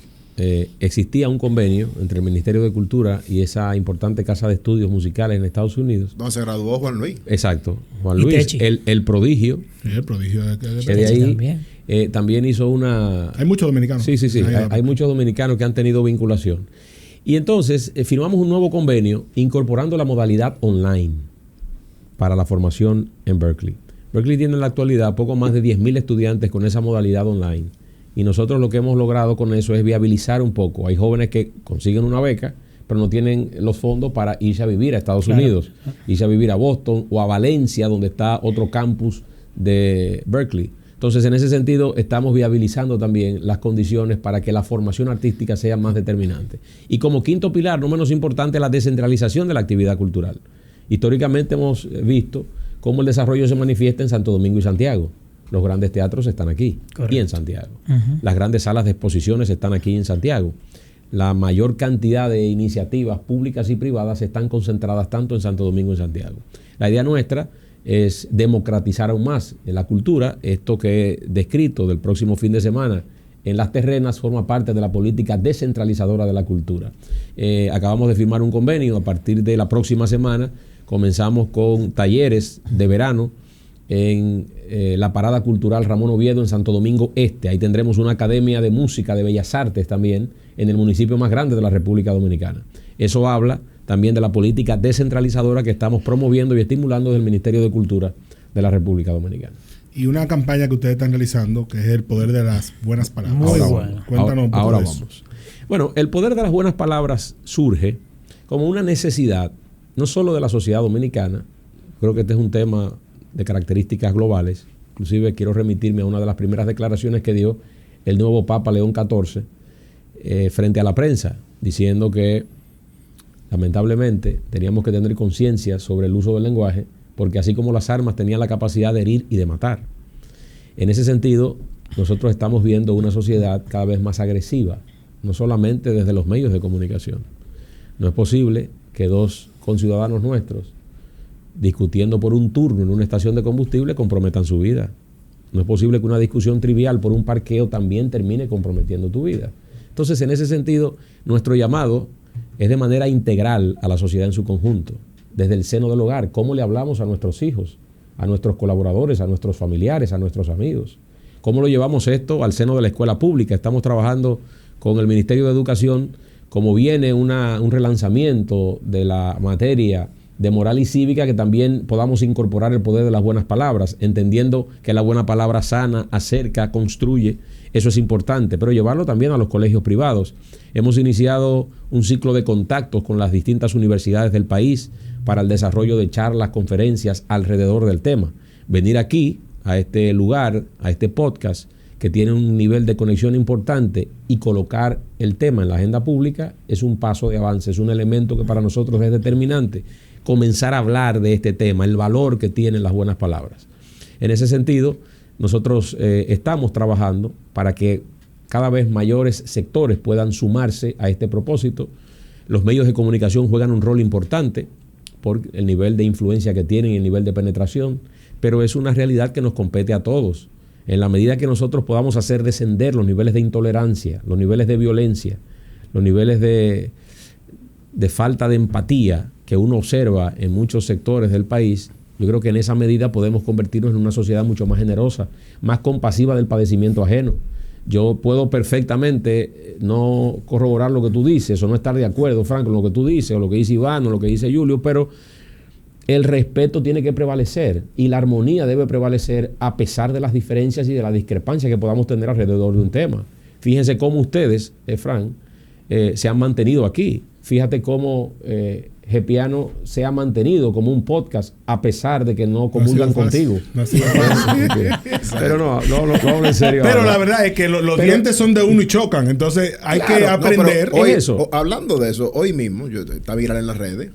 Existía un convenio entre el Ministerio de Cultura y esa importante casa de estudios musicales en Estados Unidos. Donde se graduó Juan Luis. Exacto. Juan Luis, el prodigio. Sí, el prodigio de ahí. También. También hizo una... Hay muchos dominicanos. Sí. Hay muchos dominicanos que han tenido vinculación. Y entonces firmamos un nuevo convenio incorporando la modalidad online para la formación en Berklee. Berklee tiene en la actualidad poco más de 10.000 estudiantes con esa modalidad online. Y nosotros lo que hemos logrado con eso es viabilizar un poco. Hay jóvenes que consiguen una beca, pero no tienen los fondos para irse a vivir a Estados Unidos, irse a vivir a Boston o a Valencia, donde está otro campus de Berklee. Entonces, en ese sentido, estamos viabilizando también las condiciones para que la formación artística sea más determinante. Y como quinto pilar, no menos importante, la descentralización de la actividad cultural. Históricamente hemos visto cómo el desarrollo se manifiesta en Santo Domingo y Santiago. Los grandes teatros están aquí. Correcto. Y en Santiago. Las grandes salas de exposiciones están aquí en Santiago. La mayor cantidad de iniciativas públicas y privadas están concentradas tanto en Santo Domingo y Santiago. La idea nuestra es democratizar aún más en la cultura. Esto que he descrito del próximo fin de semana en Las Terrenas forma parte de la política descentralizadora de la cultura. Acabamos de firmar un convenio. A partir de la próxima semana comenzamos con talleres de verano en la Parada Cultural Ramón Oviedo en Santo Domingo Este. Ahí tendremos una academia de música, de bellas artes también, en el municipio más grande de la República Dominicana. Eso habla también de la política descentralizadora que estamos promoviendo y estimulando desde el Ministerio de Cultura de la República Dominicana. Y una campaña que ustedes están realizando, que es el poder de las buenas palabras. Muy Ahora, bueno. Cuéntanos un poco ahora de eso. vamos. Bueno, el poder de las buenas palabras surge como una necesidad, no solo de la sociedad dominicana. Creo que este es un tema de características globales. Inclusive quiero remitirme a una de las primeras declaraciones que dio el nuevo Papa León XIV frente a la prensa, diciendo que lamentablemente teníamos que tener conciencia sobre el uso del lenguaje, porque así como las armas tenían la capacidad de herir y de matar. En ese sentido, nosotros estamos viendo una sociedad cada vez más agresiva, no solamente desde los medios de comunicación. No es posible que dos conciudadanos nuestros, discutiendo por un turno en una estación de combustible, comprometan su vida. No es posible que una discusión trivial por un parqueo también termine comprometiendo tu vida. Entonces, en ese sentido, nuestro llamado es de manera integral a la sociedad en su conjunto, desde el seno del hogar. ¿Cómo le hablamos a nuestros hijos, a nuestros colaboradores, a nuestros familiares, a nuestros amigos? ¿Cómo lo llevamos esto al seno de la escuela pública? Estamos trabajando con el Ministerio de Educación, como viene un relanzamiento de la materia de moral y cívica, que también podamos incorporar el poder de las buenas palabras, entendiendo que la buena palabra sana, acerca, construye. Eso es importante, pero llevarlo también a los colegios privados. Hemos iniciado un ciclo de contactos con las distintas universidades del país para el desarrollo de charlas, conferencias alrededor del tema. Venir aquí, a este lugar, a este podcast, que tiene un nivel de conexión importante, y colocar el tema en la agenda pública es un paso de avance, es un elemento que para nosotros es determinante. Comenzar a hablar de este tema, el valor que tienen las buenas palabras. En ese sentido, nosotros estamos trabajando para que cada vez mayores sectores puedan sumarse a este propósito. Los medios de comunicación juegan un rol importante por el nivel de influencia que tienen y el nivel de penetración, pero es una realidad que nos compete a todos. En la medida que nosotros podamos hacer descender los niveles de intolerancia, los niveles de violencia, los niveles de falta de empatía que uno observa en muchos sectores del país, yo creo que en esa medida podemos convertirnos en una sociedad mucho más generosa, más compasiva del padecimiento ajeno. Yo puedo perfectamente no corroborar lo que tú dices o no estar de acuerdo, Franco, con lo que tú dices, o lo que dice Iván, o lo que dice Julio, pero el respeto tiene que prevalecer y la armonía debe prevalecer a pesar de las diferencias y de las discrepancias que podamos tener alrededor de un tema. Fíjense cómo ustedes, Fran, se han mantenido aquí. Fíjate cómo Gepiano se ha mantenido como un podcast a pesar de que no comulgan contigo. Pero no hablo en serio. Pero ahora. la verdad es que los dientes son de uno y chocan. Entonces hay que aprender. Hoy, eso. Hablando de eso, hoy mismo, yo estaba viral en las redes,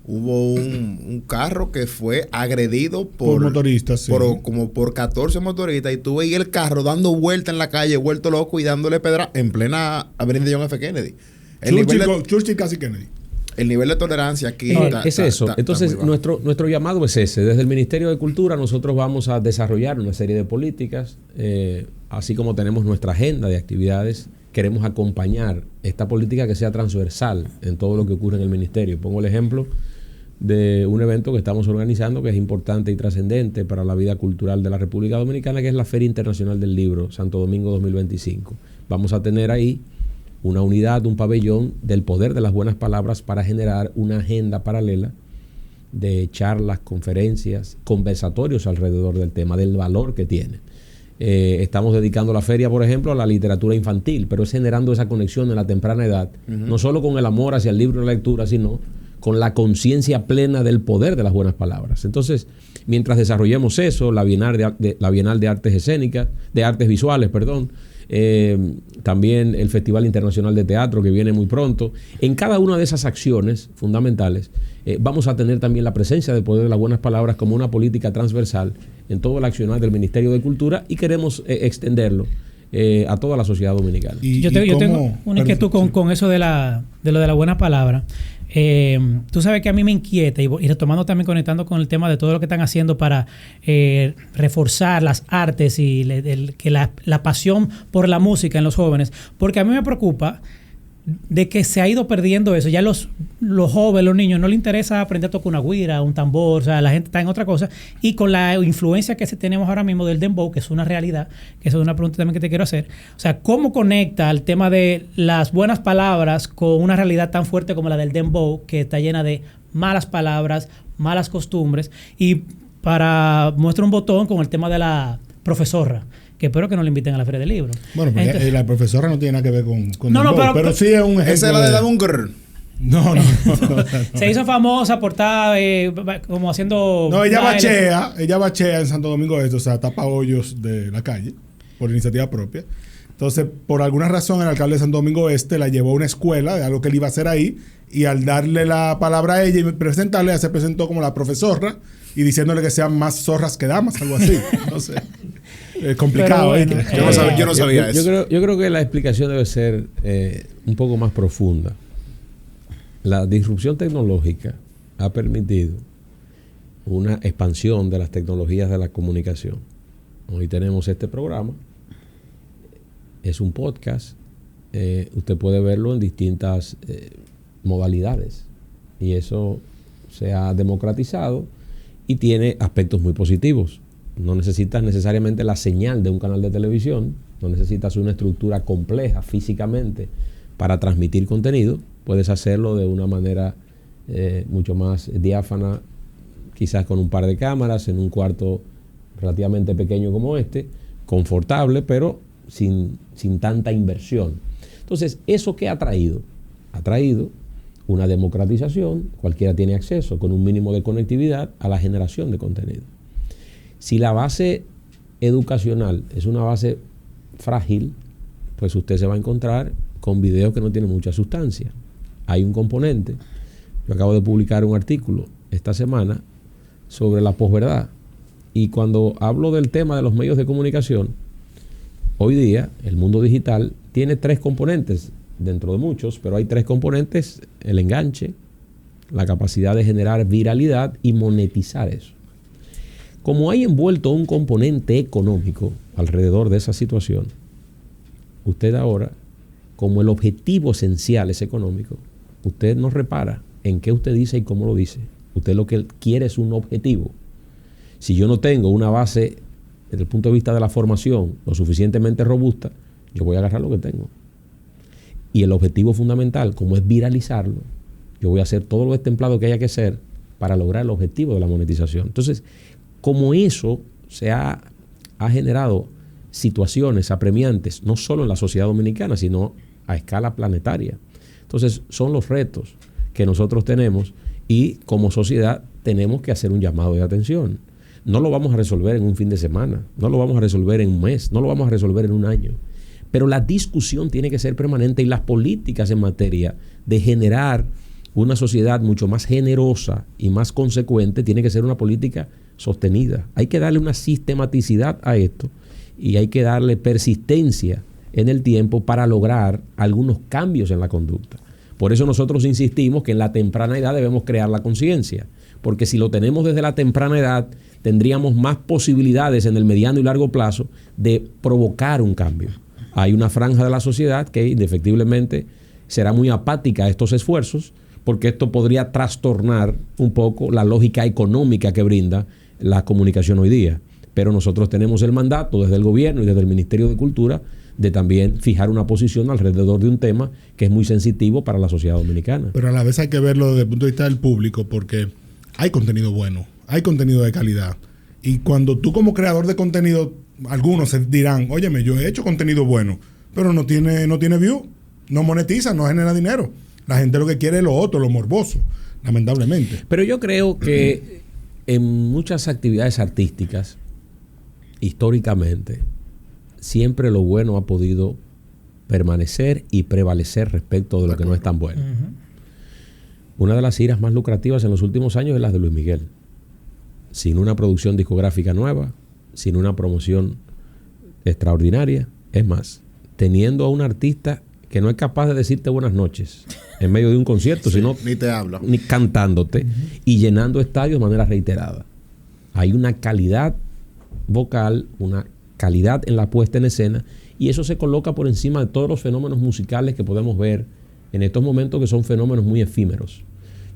hubo un carro que fue agredido por motoristas, sí. como por 14 motoristas, y tú veías el carro dando vuelta en la calle, vuelto loco y dándole pedra en plena avenida John F. Kennedy. Churchill casi Kennedy. El nivel de tolerancia aquí es eso. Entonces, nuestro llamado es ese. Desde el Ministerio de Cultura nosotros vamos a desarrollar una serie de políticas, así como tenemos nuestra agenda de actividades. Queremos acompañar esta política que sea transversal en todo lo que ocurre en el Ministerio. Pongo el ejemplo de un evento que estamos organizando que es importante y trascendente para la vida cultural de la República Dominicana, que es la Feria Internacional del Libro Santo Domingo 2025. Vamos a tener ahí una unidad, un pabellón del poder de las buenas palabras para generar una agenda paralela de charlas, conferencias, conversatorios alrededor del tema, del valor que tiene. Estamos dedicando la feria, por ejemplo, a la literatura infantil, pero es generando esa conexión en la temprana edad, no solo con el amor hacia el libro y la lectura, sino con la conciencia plena del poder de las buenas palabras. Entonces, mientras desarrollemos eso, la Bienal de Artes Escénicas, de Artes Visuales, también el Festival Internacional de Teatro que viene muy pronto, en cada una de esas acciones fundamentales vamos a tener también la presencia del poder de las buenas palabras como una política transversal en todo el accionar del Ministerio de Cultura, y queremos extenderlo a toda la sociedad dominicana. Yo tengo una inquietud con eso de lo de la buena palabra. Tú sabes que a mí me inquieta, y retomando también, conectando con el tema de todo lo que están haciendo para reforzar las artes y que la pasión por la música en los jóvenes, porque a mí me preocupa de que se ha ido perdiendo eso. Ya los jóvenes, los niños, no les interesa aprender a tocar una güira, un tambor, o sea, la gente está en otra cosa. Y con la influencia que tenemos ahora mismo del dembow, que es una realidad, que eso es una pregunta también que te quiero hacer. O sea, ¿cómo conecta el tema de las buenas palabras con una realidad tan fuerte como la del dembow, que está llena de malas palabras, malas costumbres? Y para muestra un botón con el tema de la profesorra, que espero que no le inviten a la Feria del Libro. Bueno, pero entonces, la profesora no tiene nada que ver con no, pero sí es un ejemplo. Esa es la de la Bunker. No. Se hizo famosa por estar como haciendo... No, ella bachea en Santo Domingo Este, o sea, tapa hoyos de la calle por iniciativa propia. Entonces, por alguna razón, el alcalde de Santo Domingo Este la llevó a una escuela de algo que él iba a hacer ahí, y al darle la palabra a ella y presentarle, ella se presentó como la profesora y diciéndole que sean más zorras que damas, algo así. No sé. Es complicado. Bueno, yo no sabía eso. Yo creo que la explicación debe ser un poco más profunda. La disrupción tecnológica ha permitido una expansión de las tecnologías de la comunicación. Hoy tenemos este programa, es un podcast, usted puede verlo en distintas modalidades, y eso se ha democratizado y tiene aspectos muy positivos. No necesitas necesariamente la señal de un canal de televisión, no necesitas una estructura compleja físicamente para transmitir contenido. Puedes hacerlo de una manera mucho más diáfana, quizás con un par de cámaras, en un cuarto relativamente pequeño como este, confortable, pero sin tanta inversión. Entonces, ¿eso qué ha traído? Ha traído una democratización, cualquiera tiene acceso con un mínimo de conectividad a la generación de contenido. Si la base educacional es una base frágil, pues usted se va a encontrar con videos que no tienen mucha sustancia. Hay un componente. Yo acabo de publicar un artículo esta semana sobre la posverdad. Y cuando hablo del tema de los medios de comunicación, hoy día el mundo digital tiene 3 componentes, dentro de muchos, pero hay 3 componentes: el enganche, la capacidad de generar viralidad y monetizar eso. Como hay envuelto un componente económico alrededor de esa situación, usted ahora, como el objetivo esencial es económico, usted no repara en qué usted dice y cómo lo dice. Usted lo que quiere es un objetivo. Si yo no tengo una base desde el punto de vista de la formación lo suficientemente robusta, yo voy a agarrar lo que tengo. Y el objetivo fundamental, como es viralizarlo, yo voy a hacer todo lo destemplado que haya que hacer para lograr el objetivo de la monetización. Entonces, como eso se ha generado situaciones apremiantes, no solo en la sociedad dominicana, sino a escala planetaria. Entonces, son los retos que nosotros tenemos, y como sociedad tenemos que hacer un llamado de atención. No lo vamos a resolver en un fin de semana, no lo vamos a resolver en un mes, no lo vamos a resolver en un año. Pero la discusión tiene que ser permanente, y las políticas en materia de generar una sociedad mucho más generosa y más consecuente tiene que ser una política sostenida. Hay que darle una sistematicidad a esto, y hay que darle persistencia en el tiempo para lograr algunos cambios en la conducta. Por eso nosotros insistimos que en la temprana edad debemos crear la conciencia, porque si lo tenemos desde la temprana edad, tendríamos más posibilidades en el mediano y largo plazo de provocar un cambio. Hay una franja de la sociedad que indefectiblemente será muy apática a estos esfuerzos, porque esto podría trastornar un poco la lógica económica que brinda la comunicación hoy día. Pero nosotros tenemos el mandato desde el gobierno y desde el Ministerio de Cultura de también fijar una posición alrededor de un tema que es muy sensitivo para la sociedad dominicana. Pero a la vez hay que verlo desde el punto de vista del público, porque hay contenido bueno, hay contenido de calidad. Y cuando tú como creador de contenido, algunos se dirán, óyeme, yo he hecho contenido bueno, pero no tiene view, no monetiza, no genera dinero. La gente lo que quiere es lo otro, lo morboso, lamentablemente. Pero yo creo que en muchas actividades artísticas, históricamente, siempre lo bueno ha podido permanecer y prevalecer respecto de lo que no es tan bueno. Una de las giras más lucrativas en los últimos años es la de Luis Miguel. Sin una producción discográfica nueva, sin una promoción extraordinaria, es más, teniendo a un artista que no es capaz de decirte buenas noches en medio de un concierto, sí, sino ni te habla, ni cantándote, y llenando estadios de manera reiterada. Hay una calidad vocal, una calidad en la puesta en escena, y eso se coloca por encima de todos los fenómenos musicales que podemos ver en estos momentos que son fenómenos muy efímeros.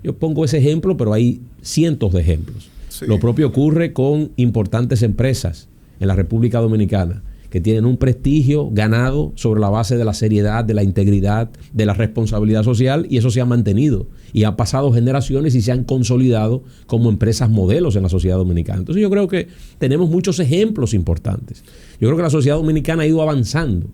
Yo pongo ese ejemplo, pero hay cientos de ejemplos. Sí. Lo propio ocurre con importantes empresas en la República Dominicana que tienen un prestigio ganado sobre la base de la seriedad, de la integridad, de la responsabilidad social, y eso se ha mantenido y ha pasado generaciones y se han consolidado como empresas modelos en la sociedad dominicana. Entonces yo creo que tenemos muchos ejemplos importantes. Yo creo que la sociedad dominicana ha ido avanzando,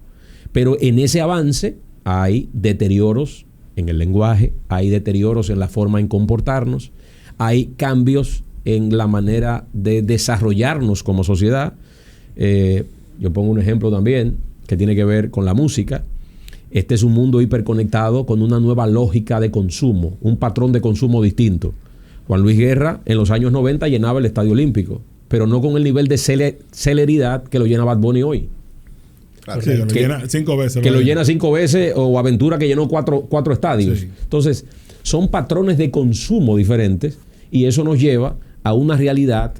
pero en ese avance hay deterioros en el lenguaje, hay deterioros en la forma en comportarnos, hay cambios en la manera de desarrollarnos como sociedad. Yo pongo un ejemplo también que tiene que ver con la música. Este es un mundo hiperconectado con una nueva lógica de consumo, un patrón de consumo distinto. Juan Luis Guerra en los años 90 llenaba el Estadio Olímpico, pero no con el nivel de celeridad que lo llena Bad Bunny hoy. Claro, sí, que lo llena 5 veces. Que lo llena 5 veces, o Aventura que llenó 4 estadios. Sí. Entonces, son patrones de consumo diferentes y eso nos lleva a una realidad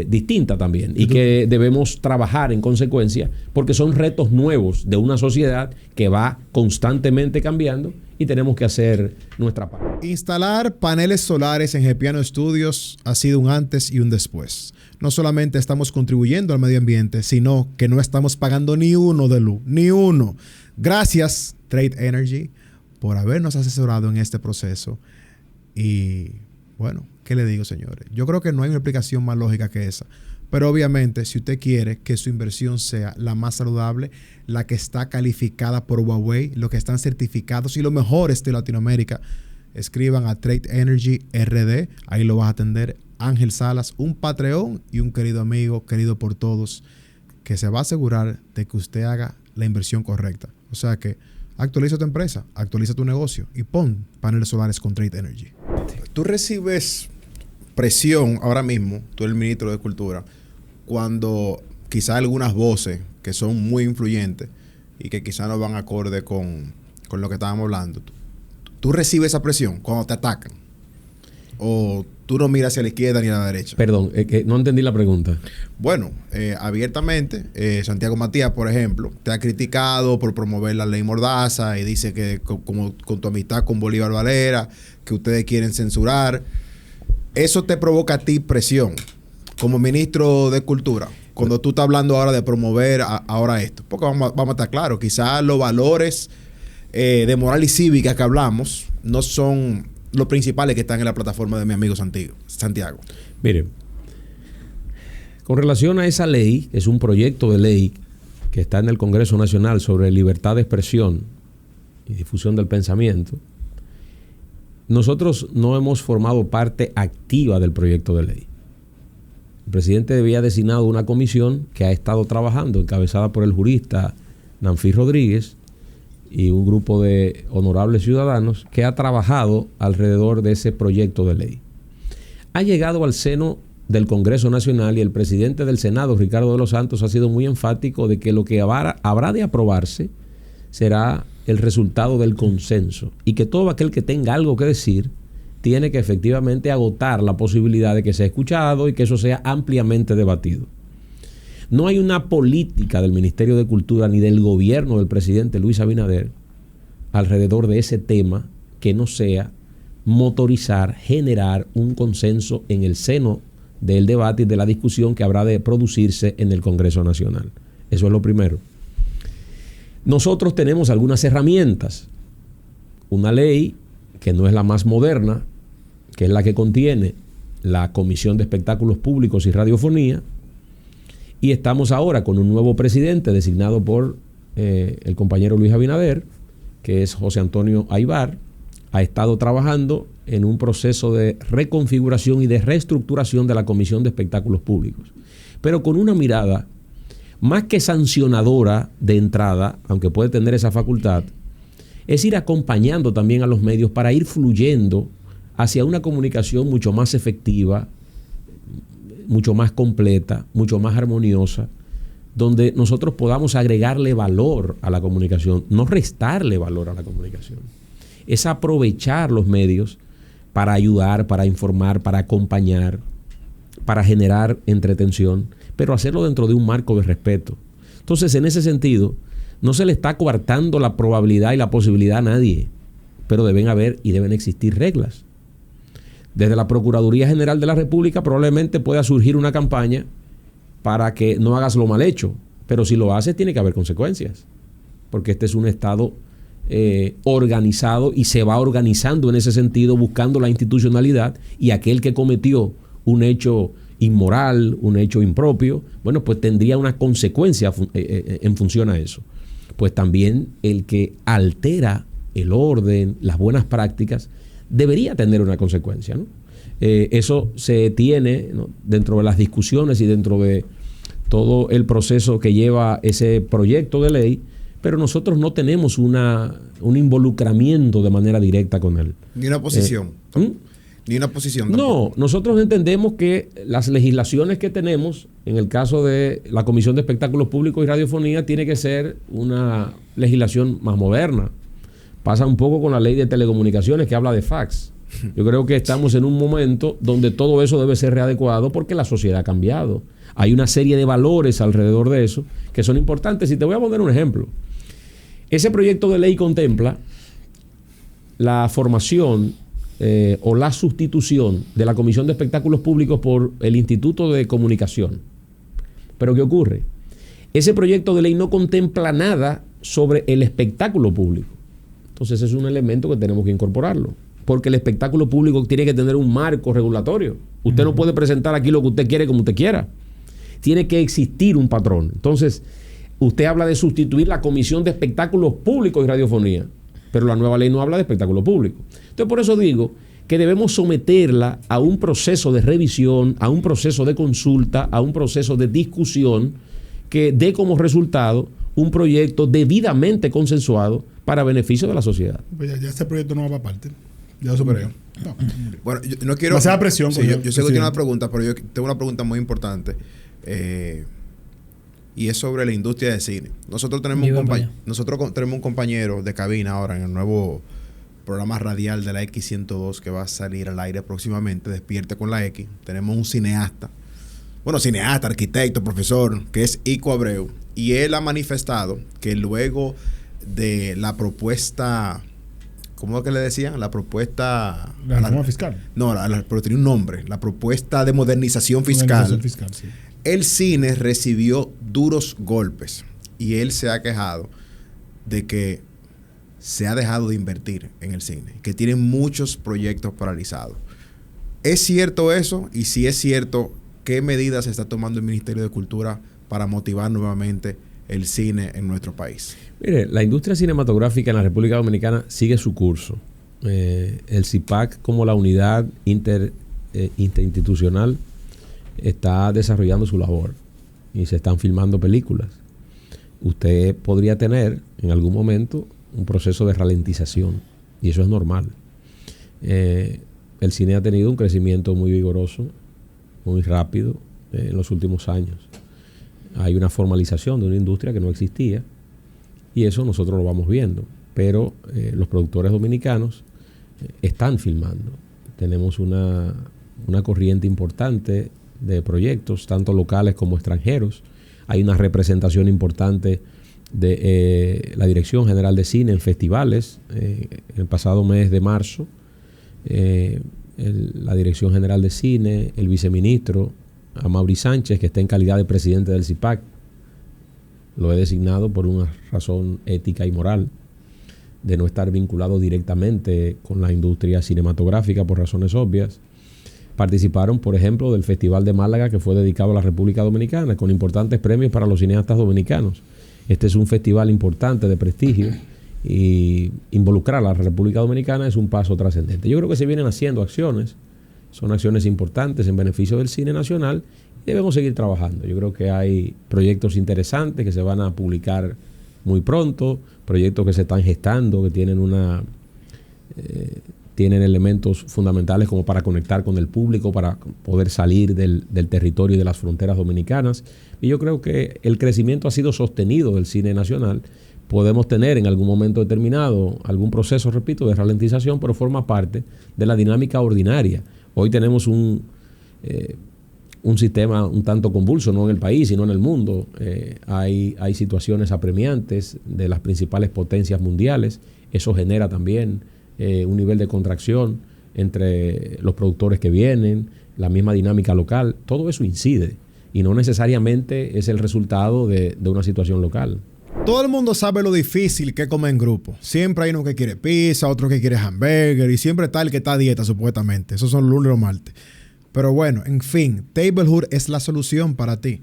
distinta también, y que debemos trabajar en consecuencia, porque son retos nuevos de una sociedad que va constantemente cambiando y tenemos que hacer nuestra parte. Instalar paneles solares en Gepiano Studios ha sido un antes y un después. No solamente estamos contribuyendo al medio ambiente, sino que no estamos pagando ni uno de luz, ni uno. Gracias, Trade Energy, por habernos asesorado en este proceso. Y bueno, ¿qué le digo, señores? Yo creo que no hay una explicación más lógica que esa. Pero obviamente, si usted quiere que su inversión sea la más saludable, la que está calificada por Huawei, los que están certificados y los mejores de Latinoamérica, escriban a Trade Energy RD. Ahí lo vas a atender Ángel Salas, un Patreon y un querido amigo, querido por todos, que se va a asegurar de que usted haga la inversión correcta. O sea que actualiza tu empresa, actualiza tu negocio y pon paneles solares con Trade Energy. Tú recibes presión ahora mismo, tú eres el ministro de Cultura, cuando quizá algunas voces que son muy influyentes y que quizá no van acorde con lo que estábamos hablando. ¿Tú recibes esa presión cuando te atacan? ¿O tú no miras hacia la izquierda ni a la derecha? Perdón, no entendí la pregunta. Bueno, abiertamente, Santiago Matías, por ejemplo, te ha criticado por promover la ley Mordaza y dice que como con tu amistad con Bolívar Valera, que ustedes quieren censurar. ¿Eso te provoca a ti presión como ministro de Cultura? Cuando tú estás hablando ahora de promover ahora esto. Porque vamos a estar claros, quizás los valores de moral y cívica que hablamos no son los principales que están en la plataforma de mi amigo Santiago. Mire, con relación a esa ley, es un proyecto de ley que está en el Congreso Nacional sobre libertad de expresión y difusión del pensamiento. Nosotros no hemos formado parte activa del proyecto de ley. El presidente había designado una comisión que ha estado trabajando, encabezada por el jurista Nanfis Rodríguez y un grupo de honorables ciudadanos que ha trabajado alrededor de ese proyecto de ley. Ha llegado al seno del Congreso Nacional y el presidente del Senado, Ricardo de los Santos, ha sido muy enfático de que lo que habrá de aprobarse será el resultado del consenso y que todo aquel que tenga algo que decir tiene que efectivamente agotar la posibilidad de que sea escuchado y que eso sea ampliamente debatido. No hay una política del Ministerio de Cultura ni del gobierno del presidente Luis Abinader alrededor de ese tema que no sea motorizar, generar un consenso en el seno del debate y de la discusión que habrá de producirse en el Congreso Nacional. Eso es lo primero. Nosotros tenemos algunas herramientas. Una ley que no es la más moderna, que es la que contiene la Comisión de Espectáculos Públicos y Radiofonía, y estamos ahora con un nuevo presidente designado por el compañero Luis Abinader, que es José Antonio Aybar. Ha estado trabajando en un proceso de reconfiguración y de reestructuración de la Comisión de Espectáculos Públicos, pero con una mirada más que sancionadora de entrada, aunque puede tener esa facultad, es ir acompañando también a los medios para ir fluyendo hacia una comunicación mucho más efectiva, mucho más completa, mucho más armoniosa, donde nosotros podamos agregarle valor a la comunicación, no restarle valor a la comunicación. Es aprovechar los medios para ayudar, para informar, para acompañar, para generar entretención, pero hacerlo dentro de un marco de respeto. Entonces, en ese sentido, no se le está coartando la probabilidad y la posibilidad a nadie, pero deben haber y deben existir reglas. Desde la Procuraduría General de la República probablemente pueda surgir una campaña para que no hagas lo mal hecho, pero si lo haces tiene que haber consecuencias, porque este es un Estado organizado y se va organizando en ese sentido, buscando la institucionalidad, y aquel que cometió un hecho inmoral, un hecho impropio, bueno, pues tendría una consecuencia en función a eso. Pues también el que altera el orden, las buenas prácticas, debería tener una consecuencia, ¿no? Eso se tiene, ¿no?, dentro de las discusiones y dentro de todo el proceso que lleva ese proyecto de ley, pero nosotros no tenemos un involucramiento de manera directa con él. Ni una posición. Ni una posición No, tampoco. nosotros entendemos que las legislaciones que tenemos, en el caso de la Comisión de Espectáculos Públicos y Radiofonía, tiene que ser una legislación más moderna. Pasa un poco con la ley de telecomunicaciones que habla de fax. Yo creo que estamos en un momento donde todo eso debe ser readecuado porque la sociedad ha cambiado. Hay una serie de valores alrededor de eso que son importantes. Y te voy a poner un ejemplo. Ese proyecto de ley contempla la formación o la sustitución de la Comisión de Espectáculos Públicos por el Instituto de Comunicación. Pero ¿qué ocurre? Ese proyecto de ley no contempla nada sobre el espectáculo público. Entonces es un elemento que tenemos que incorporarlo, porque el espectáculo público tiene que tener un marco regulatorio. Usted no puede presentar aquí lo que usted quiere como usted quiera. Tiene que existir un patrón. Entonces, usted habla de sustituir la Comisión de Espectáculos Públicos y Radiofonía, pero la nueva ley no habla de espectáculo público. Entonces, por eso digo que debemos someterla a un proceso de revisión, a un proceso de consulta, a un proceso de discusión que dé como resultado un proyecto debidamente consensuado para beneficio de la sociedad. Pues ya este proyecto no va para parte. Ya lo superé. No. Bueno, yo no quiero... Demasiada presión. Sí, yo sé que tiene una pregunta, pero yo tengo una pregunta muy importante. Y es sobre la industria de cine. Nosotros tenemos un compañero de cabina ahora en el nuevo programa radial de la X102 que va a salir al aire próximamente, Despierte con la X. Tenemos un cineasta, arquitecto, profesor, que es Ico Abreu. Y él ha manifestado que luego de la propuesta, ¿cómo es que le decían? La propuesta... La reforma fiscal. No, pero tenía un nombre. La propuesta de modernización fiscal. Sí. El cine recibió duros golpes y él se ha quejado de que se ha dejado de invertir en el cine, que tienen muchos proyectos paralizados. ¿Es cierto eso? Y si es cierto, ¿qué medidas está tomando el Ministerio de Cultura para motivar nuevamente el cine en nuestro país? Mire, la industria cinematográfica en la República Dominicana sigue su curso. El CIPAC, como la unidad interinstitucional, está desarrollando su labor y se están filmando películas. Usted podría tener en algún momento un proceso de ralentización y eso es normal. El cine ha tenido un crecimiento muy vigoroso, muy rápido en los últimos años. Hay una formalización de una industria que no existía y eso nosotros lo vamos viendo, pero los productores dominicanos están filmando. Tenemos una corriente importante de proyectos, tanto locales como extranjeros. Hay una representación importante de la Dirección General de Cine en festivales. El pasado mes de marzo, la Dirección General de Cine, el viceministro Amaury Sánchez, que está en calidad de presidente del CIPAC, lo he designado por una razón ética y moral, de no estar vinculado directamente con la industria cinematográfica por razones obvias. Participaron, por ejemplo, del Festival de Málaga, que fue dedicado a la República Dominicana, con importantes premios para los cineastas dominicanos. Este es un festival importante de prestigio y involucrar a la República Dominicana es un paso trascendente. Yo creo que se vienen haciendo acciones, son acciones importantes en beneficio del cine nacional y debemos seguir trabajando. Yo creo que hay proyectos interesantes que se van a publicar muy pronto, proyectos que se están gestando, que tienen tienen elementos fundamentales como para conectar con el público, para poder salir del territorio y de las fronteras dominicanas. Y yo creo que el crecimiento ha sido sostenido del cine nacional. Podemos tener en algún momento determinado algún proceso, repito, de ralentización, pero forma parte de la dinámica ordinaria. Hoy tenemos un sistema un tanto convulso, no en el país, sino en el mundo. Hay situaciones apremiantes de las principales potencias mundiales. Eso genera también un nivel de contracción entre los productores que vienen, la misma dinámica local, todo eso incide y no necesariamente es el resultado de una situación local. Todo el mundo sabe lo difícil que es comer en grupo. Siempre hay uno que quiere pizza, otro que quiere hamburger y siempre está el que está a dieta supuestamente. Esos son lunes y los martes. Pero bueno, en fin, Tablehood es la solución para ti.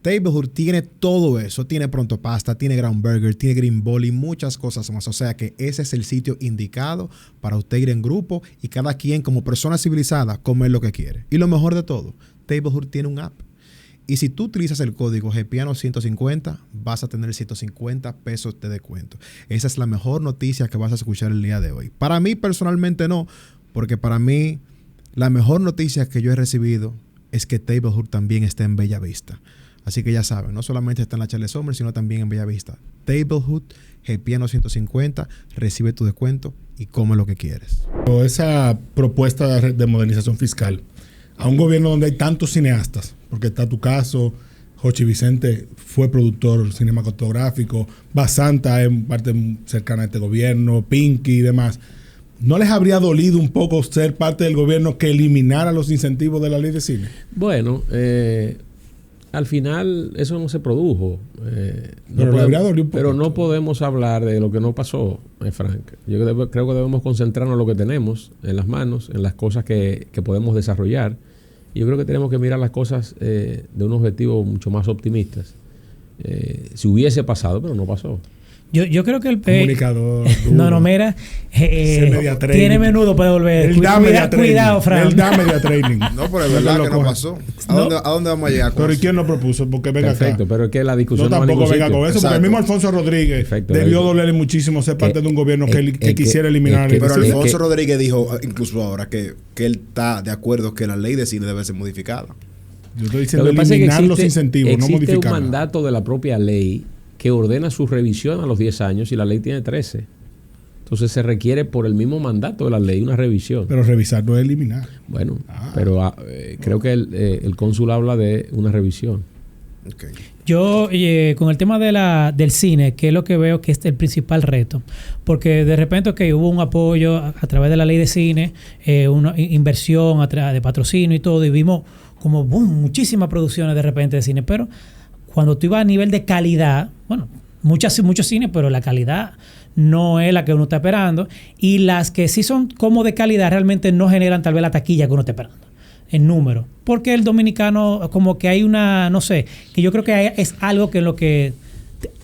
Tablehood tiene todo eso. Tiene pronto pasta, tiene ground burger, tiene green ball y muchas cosas más. O sea que ese es el sitio indicado para usted ir en grupo y cada quien como persona civilizada comer lo que quiere. Y lo mejor de todo, Tablehood tiene un app. Y si tú utilizas el código GPiano150, vas a tener 150 pesos de descuento. Esa es la mejor noticia que vas a escuchar el día de hoy. Para mí personalmente no, porque para mí la mejor noticia que yo he recibido es que Tablehood también está en Bellavista. Así que ya saben, no solamente está en la Charles Sommer, sino también en Bellavista. Tablehood, GPiano150, recibe tu descuento y come lo que quieres. Esa propuesta de modernización fiscal a un gobierno donde hay tantos cineastas, porque está tu caso, Jochi Vicente fue productor cinematográfico, Basanta es parte cercana a este gobierno, Pinky y demás. ¿No les habría dolido un poco ser parte del gobierno que eliminara los incentivos de la ley de cine? Bueno, al final eso no se produjo. Pero no podemos hablar de lo que no pasó, Frank. Yo creo que debemos concentrarnos en lo que tenemos en las manos, en las cosas que podemos desarrollar. Y yo creo que tenemos que mirar las cosas de un objetivo mucho más optimistas. Si hubiese pasado, pero no pasó. Yo creo que el comunicador. No, mira. Tiene menudo para devolver. Cuidado, Fran. Él da media training. No, pero es verdad que no pasó. ¿A dónde vamos a llegar con Pero eso? ¿y quién lo propuso? Porque venga Perfecto, acá. pero es que la discusión no tampoco venga con eso, Exacto. porque el mismo Alfonso Rodríguez debió dolerle muchísimo ser parte de un gobierno que quisiera eliminar Pero Alfonso Rodríguez dijo, incluso ahora, que él está de acuerdo que la ley de cine debe ser modificada. Yo estoy diciendo eliminar los incentivos, no modificar. Existe un mandato de la propia ley que ordena su revisión a los 10 años y la ley tiene 13. Entonces se requiere por el mismo mandato de la ley una revisión. Pero revisar no es eliminar. Bueno, pero creo que el cónsul habla de una revisión. Okay. Yo, con el tema del cine, que es lo que veo que es el principal reto, porque de repente hubo un apoyo a través de la ley de cine, una inversión de patrocinio y todo, y vimos como boom, muchísimas producciones de repente de cine, pero cuando tú ibas a nivel de calidad, bueno, muchos cines, pero la calidad no es la que uno está esperando, y las que sí son como de calidad realmente no generan tal vez la taquilla que uno está esperando en número, porque el dominicano como que hay una, no sé, que yo creo que es algo que en lo que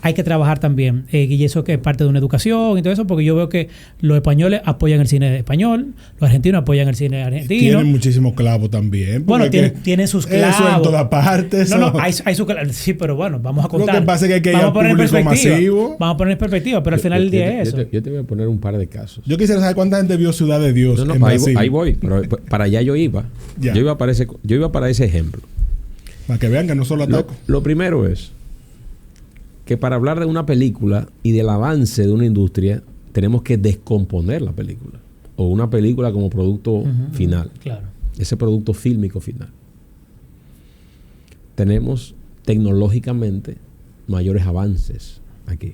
hay que trabajar también, y eso que es parte de una educación y todo eso, porque yo veo que los españoles apoyan el cine español, los argentinos apoyan el cine argentino. Tienen muchísimos clavos también. Bueno, tienen sus clavos. Eso en todas partes. No, hay sus clavos. Sí, pero bueno, vamos a contar. Lo que pasa es que hay que ir público masivo. Vamos a poner en perspectiva, pero al final del día es eso. Yo te voy a poner un par de casos. Yo quisiera saber cuánta gente vio Ciudad de Dios en Brasil. Ahí voy, pero para allá yo iba. Yo iba para ese ejemplo. Para que vean que no solo ataco. Lo primero es que para hablar de una película y del avance de una industria, tenemos que descomponer la película. O una película como producto final. Claro. Ese producto fílmico final. Tenemos tecnológicamente mayores avances aquí.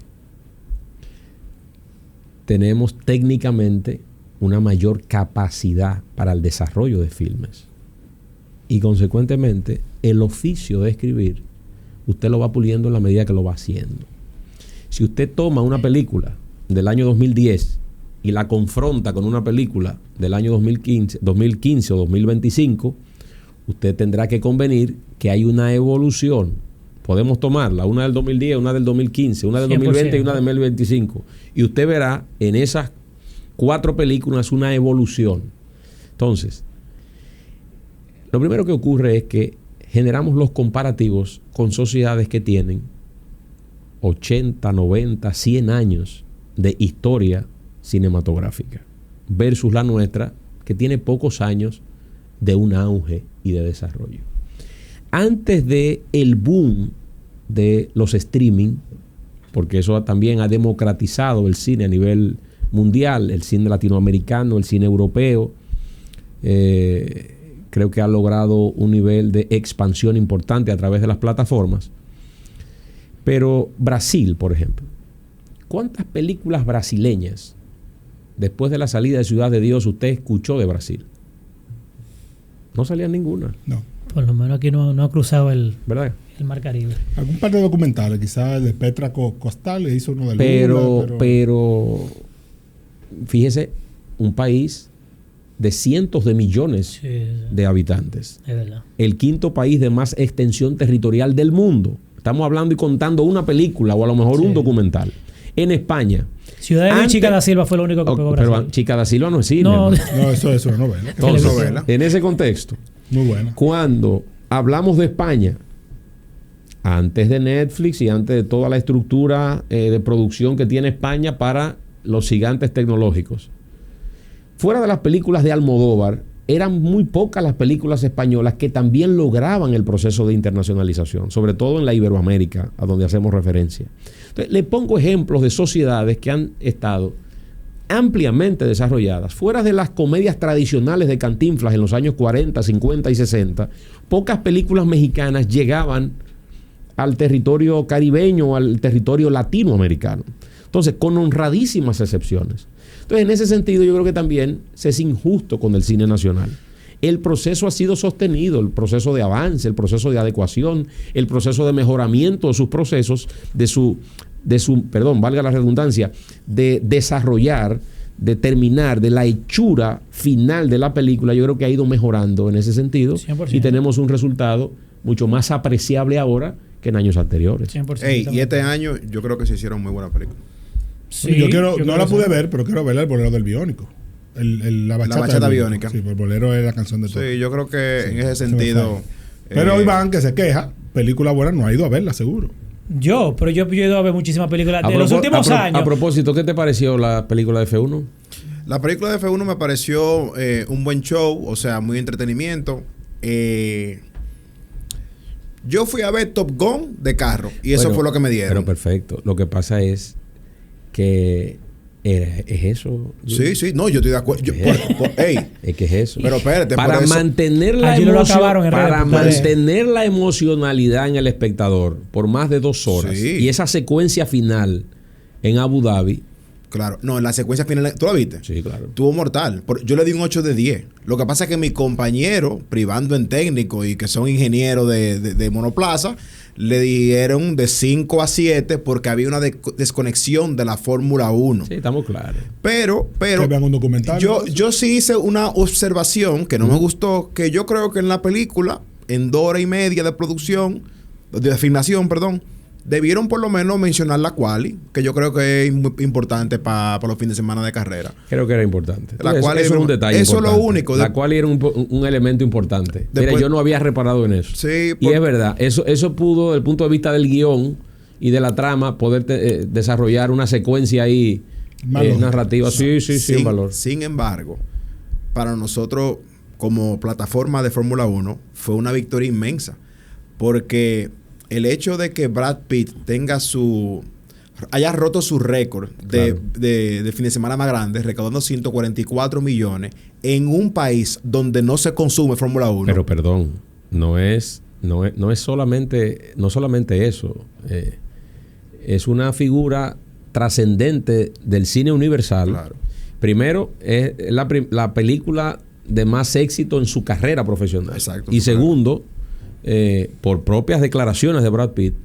Tenemos técnicamente una mayor capacidad para el desarrollo de filmes. Y consecuentemente, el oficio de escribir usted lo va puliendo en la medida que lo va haciendo. Si usted toma una película del año 2010 y la confronta con una película del año 2015 o 2025, usted tendrá que convenir que hay una evolución. Podemos tomarla, una del 2010, una del 2015, una del 2020 y una del 2025. Y usted verá en esas 4 películas una evolución. Entonces, lo primero que ocurre es que generamos los comparativos con sociedades que tienen 80, 90, 100 años de historia cinematográfica versus la nuestra, que tiene pocos años de un auge y de desarrollo. Antes de el boom de los streaming, porque eso también ha democratizado el cine a nivel mundial, el cine latinoamericano, el cine europeo, creo que ha logrado un nivel de expansión importante a través de las plataformas. Pero Brasil, por ejemplo, ¿cuántas películas brasileñas después de la salida de Ciudad de Dios, usted escuchó de Brasil? No salía ninguna. No. Por lo menos aquí no ha cruzado el ¿Verdad? Mar Caribe. Algún par de documentales, quizás el de Petra Costal le hizo uno de Pero fíjese, un país de cientos de millones de habitantes. Es verdad. El quinto país de más extensión territorial del mundo. Estamos hablando y contando una película o a lo mejor un documental. En España. Ciudad de Dios y Chica da Silva fue lo único que pegó Brasil. Pero Chica da Silva no es cine. No, No, eso es una novela. Entonces, en ese contexto, Muy buena. cuando hablamos de España, antes de Netflix y antes de toda la estructura de producción que tiene España para los gigantes tecnológicos, fuera de las películas de Almodóvar, eran muy pocas las películas españolas que también lograban el proceso de internacionalización, sobre todo en la Iberoamérica, a donde hacemos referencia. Entonces, le pongo ejemplos de sociedades que han estado ampliamente desarrolladas. Fuera de las comedias tradicionales de Cantinflas en los años 40, 50 y 60, pocas películas mexicanas llegaban al territorio caribeño o al territorio latinoamericano. Entonces, con honradísimas excepciones. Entonces, en ese sentido, yo creo que también se es injusto con el cine nacional. El proceso ha sido sostenido, el proceso de avance, el proceso de adecuación, el proceso de mejoramiento de sus procesos, valga la redundancia, de desarrollar, de terminar, de la hechura final de la película. Yo creo que ha ido mejorando en ese sentido 100%. y tenemos un resultado mucho más apreciable ahora que en años anteriores. 100%. Y este año yo creo que se hicieron muy buenas películas. Sí, No la pude ver, pero quiero ver el bolero del Biónico. La bachata biónica. Sí, el bolero es la canción de todo. Sí, yo creo que en ese sentido. Pero Iván, que se queja, película buena, no ha ido a verla, seguro. Yo he ido a ver muchísimas películas de los últimos años. A propósito, ¿qué te pareció la película de F1? La película de F1 me pareció un buen show, o sea, muy entretenimiento. Yo fui a ver Top Gun de carro y eso fue lo que me dieron. Pero perfecto. Lo que pasa es que es eso. Sí, no, yo estoy de acuerdo. Es que es eso. Pero espérate, para mantener la emocionalidad en el espectador por más de 2 horas y esa secuencia final en Abu Dhabi. Claro, no, en la secuencia final, ¿tú la viste? Sí, claro. Estuvo mortal. Yo le di un 8 de 10. Lo que pasa es que mi compañero, privando en técnico y que son ingenieros de monoplaza, le dieron de 5 a 7 porque había una desconexión de la Fórmula 1. Sí, estamos claros. Pero que vean un documental. Yo sí hice una observación que no me gustó, que yo creo que en la película, en 2 horas y media de producción, de filmación, perdón, debieron por lo menos mencionar la quali, que yo creo que es muy importante para los fines de semana de carrera. Creo que era importante. Eso es un detalle Eso importante. Es lo único. La quali era un elemento importante. Mira, yo no había reparado en eso. Sí, y es verdad, eso pudo, desde el punto de vista del guión y de la trama, poder desarrollar una secuencia ahí narrativa. Sí, un valor. Sin embargo, para nosotros, como plataforma de Fórmula 1, fue una victoria inmensa. Porque el hecho de que Brad Pitt haya roto su récord de fin de semana más grande, recaudando 144 millones en un país donde no se consume Fórmula 1. Pero perdón, no es solamente eso. Es una figura trascendente del cine universal. Claro. Primero, es la película de más éxito en su carrera profesional. Exacto. Y segundo, por propias declaraciones de Brad Pitt,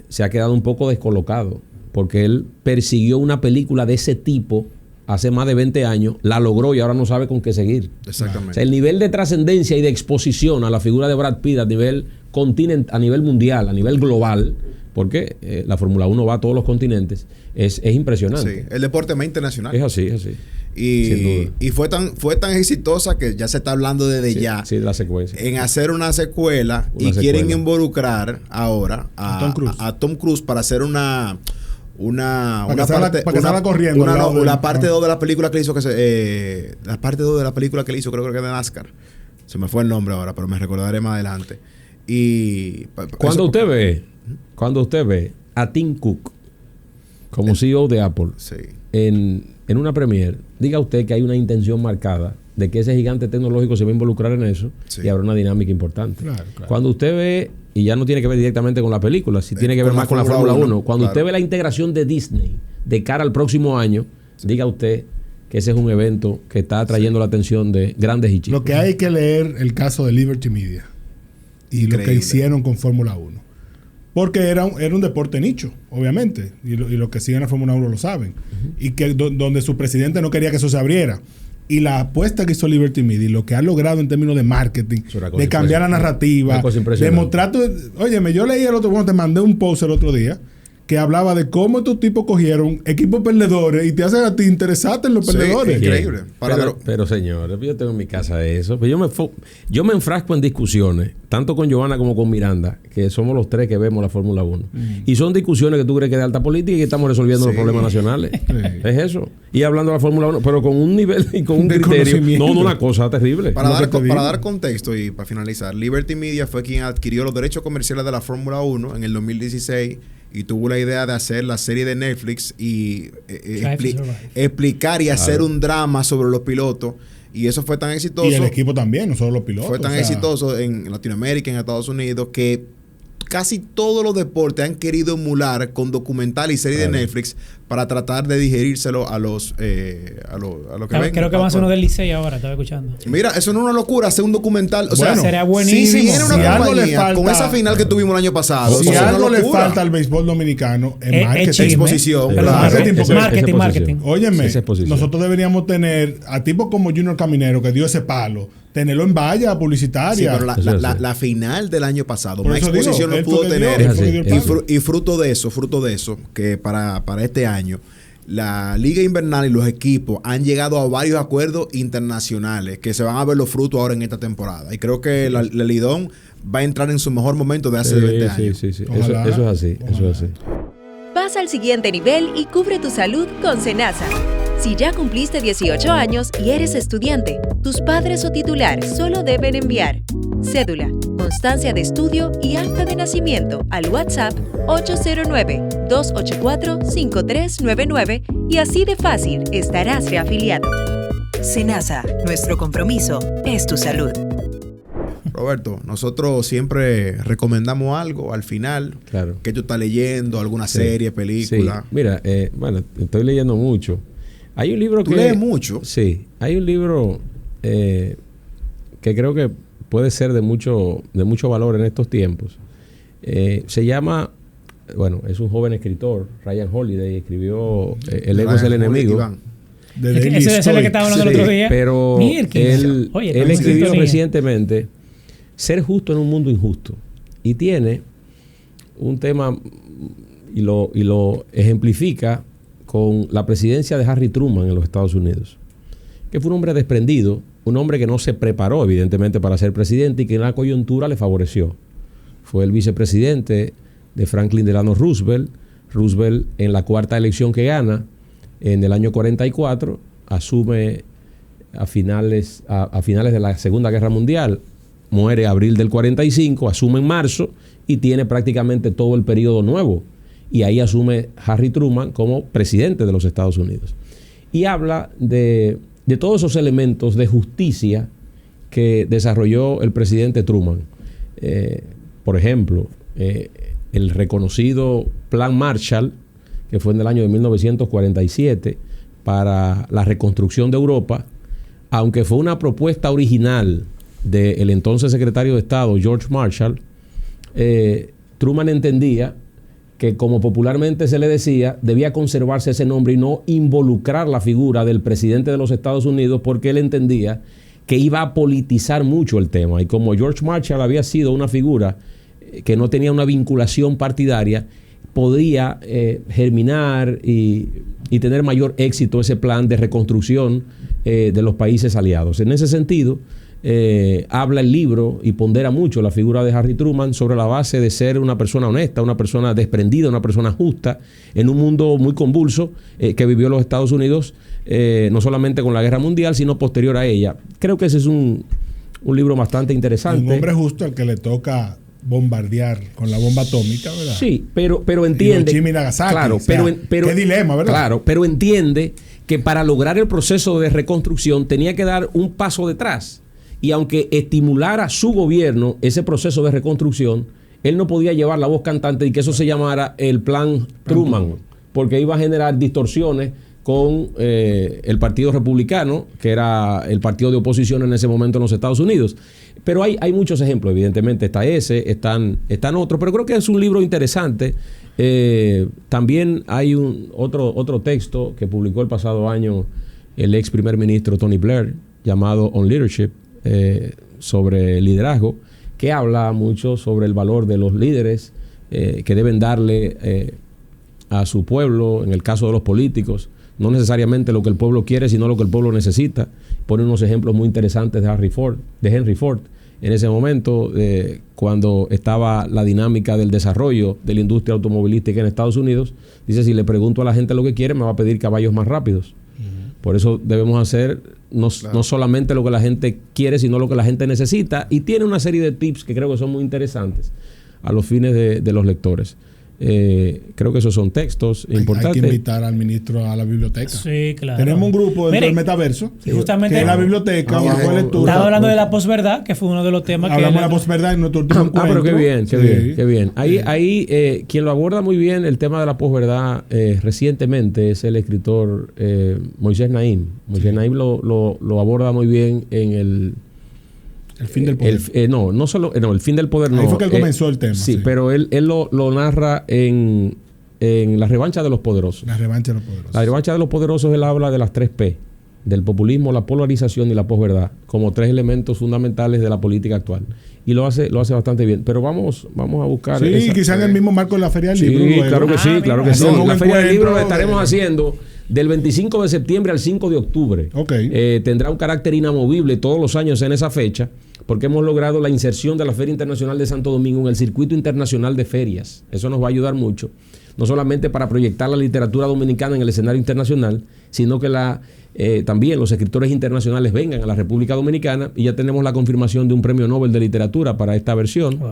se ha quedado un poco descolocado porque él persiguió una película de ese tipo hace más de 20 años, la logró y ahora no sabe con qué seguir. Exactamente. O sea, el nivel de trascendencia y de exposición a la figura de Brad Pitt a nivel mundial, a nivel global, porque la Fórmula 1 va a todos los continentes, es impresionante. Sí, el deporte más internacional. Es así. Y fue tan exitosa que ya se está hablando desde ya de la secuencia. En hacer una secuela quieren involucrar ahora a Tom Cruise para hacer la parte 2 de la película que le hizo la parte 2 de la película que le hizo, creo que de NASCAR. Se me fue el nombre ahora, pero me recordaré más adelante. Y cuando usted ve a Tim Cook como CEO de Apple, en una premiere, diga usted que hay una intención marcada de que ese gigante tecnológico se va a involucrar en eso y habrá una dinámica importante. Claro. Cuando usted ve, y ya no tiene que ver directamente con la película, si tiene que ver más con la Fórmula 1, cuando usted ve la integración de Disney de cara al próximo año, diga usted que ese es un evento que está atrayendo la atención de grandes y chicos. Lo que hay que leer el caso de Liberty Media y lo que hicieron con Fórmula 1. Porque era un deporte nicho, obviamente, y los que siguen a Fórmula 1 lo saben. Y que donde su presidente no quería que eso se abriera. Y la apuesta que hizo Liberty Media y lo que ha logrado en términos de marketing, de cambiar la narrativa, de mostrar... Óyeme, yo leí el otro, bueno, te mandé un post el otro día que hablaba de cómo estos tipos cogieron equipos perdedores y te hacen a ti interesarte en los perdedores. Increíble. Pero señores, yo tengo en mi casa eso. Pero yo me enfrasco en discusiones, tanto con Giovanna como con Miranda, que somos los tres que vemos la Fórmula 1. Y son discusiones que tú crees que es de alta política y que estamos resolviendo los problemas nacionales. Es eso. Y hablando de la Fórmula 1, pero con un nivel y con un criterio. No, una cosa terrible. Para dar contexto y para finalizar, Liberty Media fue quien adquirió los derechos comerciales de la Fórmula 1 en el 2016 y tuvo la idea de hacer la serie de Netflix y explicar y hacer un drama sobre los pilotos. Y eso fue tan exitoso. Y el equipo también, no solo los pilotos. Fue tan exitoso en Latinoamérica, en Estados Unidos, que casi todos los deportes han querido emular con documental y serie de Netflix para tratar de digerírselo a los que ven. Creo que va a ser uno del Licey ahora, estaba escuchando. Mira, eso no es una locura, hacer un documental. O sea, sería buenísimo. Si viene una compañía con esa final que tuvimos el año pasado. Si algo le falta al béisbol dominicano es marketing. Exposición. Marketing. Óyeme, nosotros deberíamos tener a tipos como Junior Caminero, que dio ese palo, tenerlo en valla publicitaria. Sí, pero la final del año pasado, más exposición no pudo tener. Y fruto de eso, que para este año, la Liga Invernal y los equipos han llegado a varios acuerdos internacionales que se van a ver los frutos ahora en esta temporada. Y creo que la Lidón va a entrar en su mejor momento de hace 20 años. Sí. Eso es así. Pasa al siguiente nivel y cubre tu salud con Senasa. Si ya cumpliste 18 años y eres estudiante, tus padres o titulares solo deben enviar cédula, constancia de estudio y acta de nacimiento al WhatsApp 809-284-5399 y así de fácil estarás reafiliado. Senasa, nuestro compromiso es tu salud. Roberto, nosotros siempre recomendamos algo al final. Claro. Que tú estás leyendo, alguna serie, película. Sí. Mira, estoy leyendo mucho. Hay un libro ¿Tú lees mucho? Sí, hay un libro que creo que puede ser de mucho valor en estos tiempos. Se llama, es un joven escritor, Ryan Holiday, escribió El ego es el enemigo. Ese es el que estaba hablando el otro día. Pero él escribió recientemente Ser justo en un mundo injusto. Y tiene un tema y lo ejemplifica con la presidencia de Harry Truman en los Estados Unidos, que fue un hombre desprendido, un hombre que no se preparó evidentemente para ser presidente y que en la coyuntura le favoreció. Fue el vicepresidente de Franklin Delano Roosevelt. Roosevelt, en la cuarta elección que gana en el año 44, asume a finales de la Segunda Guerra Mundial, muere en abril del 45, asume en marzo y tiene prácticamente todo el periodo nuevo. Y ahí asume Harry Truman como presidente de los Estados Unidos. Y habla de todos esos elementos de justicia que desarrolló el presidente Truman. Por ejemplo, el reconocido Plan Marshall, que fue en el año de 1947, para la reconstrucción de Europa, aunque fue una propuesta original del entonces secretario de Estado, George Marshall, Truman entendía que, como popularmente se le decía, debía conservarse ese nombre y no involucrar la figura del presidente de los Estados Unidos, porque él entendía que iba a politizar mucho el tema. Y como George Marshall había sido una figura que no tenía una vinculación partidaria, podía germinar y tener mayor éxito ese plan de reconstrucción de los países aliados. En ese sentido, habla el libro y pondera mucho la figura de Harry Truman sobre la base de ser una persona honesta, una persona desprendida, una persona justa en un mundo muy convulso que vivió los Estados Unidos, no solamente con la Guerra Mundial, sino posterior a ella. Creo que ese es un libro bastante interesante. Un hombre justo al que le toca bombardear con la bomba atómica, ¿verdad? Sí, pero entiende. Hiroshima y Nagasaki. Claro, pero qué dilema, ¿verdad? Claro, pero entiende que para lograr el proceso de reconstrucción tenía que dar un paso detrás. Y aunque estimulara su gobierno ese proceso de reconstrucción, él no podía llevar la voz cantante y que eso se llamara el Plan Truman, porque iba a generar distorsiones con el Partido Republicano, que era el partido de oposición en ese momento en los Estados Unidos. Pero hay muchos ejemplos, evidentemente está ese, están otros, pero creo que es un libro interesante. También hay otro texto que publicó el pasado año el ex primer ministro Tony Blair, llamado On Leadership, sobre liderazgo, que habla mucho sobre el valor de los líderes que deben darle a su pueblo, en el caso de los políticos, no necesariamente lo que el pueblo quiere, sino lo que el pueblo necesita. Pone unos ejemplos muy interesantes de Henry Ford, en ese momento, cuando estaba la dinámica del desarrollo de la industria automovilística en Estados Unidos. Dice, si le pregunto a la gente lo que quiere, me va a pedir caballos más rápidos. Por eso debemos hacer no solamente lo que la gente quiere, sino lo que la gente necesita. Y tiene una serie de tips que creo que son muy interesantes a los fines de los lectores. Creo que esos son textos importantes. Hay que invitar al ministro a la biblioteca. Sí, claro. Tenemos un grupo dentro del metaverso, justamente, que es la biblioteca, un grupo de lectura. Estaba hablando de la posverdad, que fue uno de los temas hablamos de la posverdad en nuestro último encuentro. Pero qué bien. Ahí quien lo aborda muy bien el tema de la posverdad recientemente es el escritor Moisés Naim. Moisés Naim lo aborda muy bien en El fin del poder. El fin del poder no. Ahí fue que él comenzó el tema. Sí, pero él lo narra en La revancha de los poderosos. La revancha de los poderosos. La revancha de los poderosos, él habla de las 3 P, del populismo, la polarización y la posverdad, como 3 elementos fundamentales de la política actual. Y lo hace bastante bien. Pero vamos a buscar. Sí, quizás en el mismo marco de la Feria del Libro. Sí, luego. Claro que sí, claro que sí. La Feria del Libro la estaremos de... haciendo del 25 de septiembre al 5 de octubre. Okay. Tendrá un carácter inamovible todos los años en esa fecha, porque hemos logrado la inserción de la Feria Internacional de Santo Domingo en el circuito internacional de ferias. Eso nos va a ayudar mucho, no solamente para proyectar la literatura dominicana en el escenario internacional, sino que también los escritores internacionales vengan a la República Dominicana, y ya tenemos la confirmación de un premio Nobel de literatura para esta versión. Wow.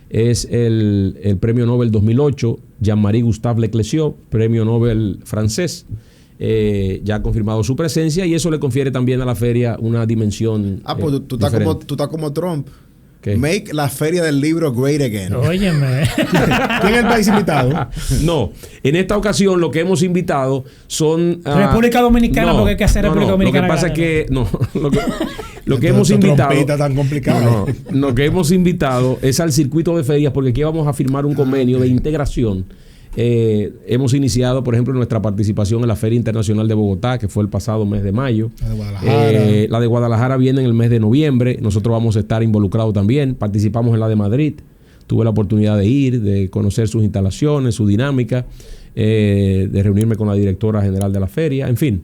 Es el premio Nobel 2008, Jean-Marie Gustave Leclerc, premio Nobel francés. Ya ha confirmado su presencia, y eso le confiere también a la feria una dimensión. Pues tú estás como Trump. ¿Qué? Make la feria del libro great again. Óyeme. ¿Quién es el país invitado? No, en esta ocasión lo que hemos invitado son República Dominicana, porque hay que hacer República Dominicana. Lo que pasa es que lo que hemos invitado tan complicado. Lo que hemos invitado es al circuito de ferias, porque aquí vamos a firmar un convenio de integración. Hemos iniciado, por ejemplo, nuestra participación en la Feria Internacional de Bogotá, que fue el pasado mes de mayo. La de Guadalajara. La de Guadalajara viene en el mes de noviembre. Nosotros vamos a estar involucrados también. Participamos en la de Madrid. Tuve la oportunidad de ir, de conocer sus instalaciones, su dinámica, de reunirme con la directora general de la feria. En fin,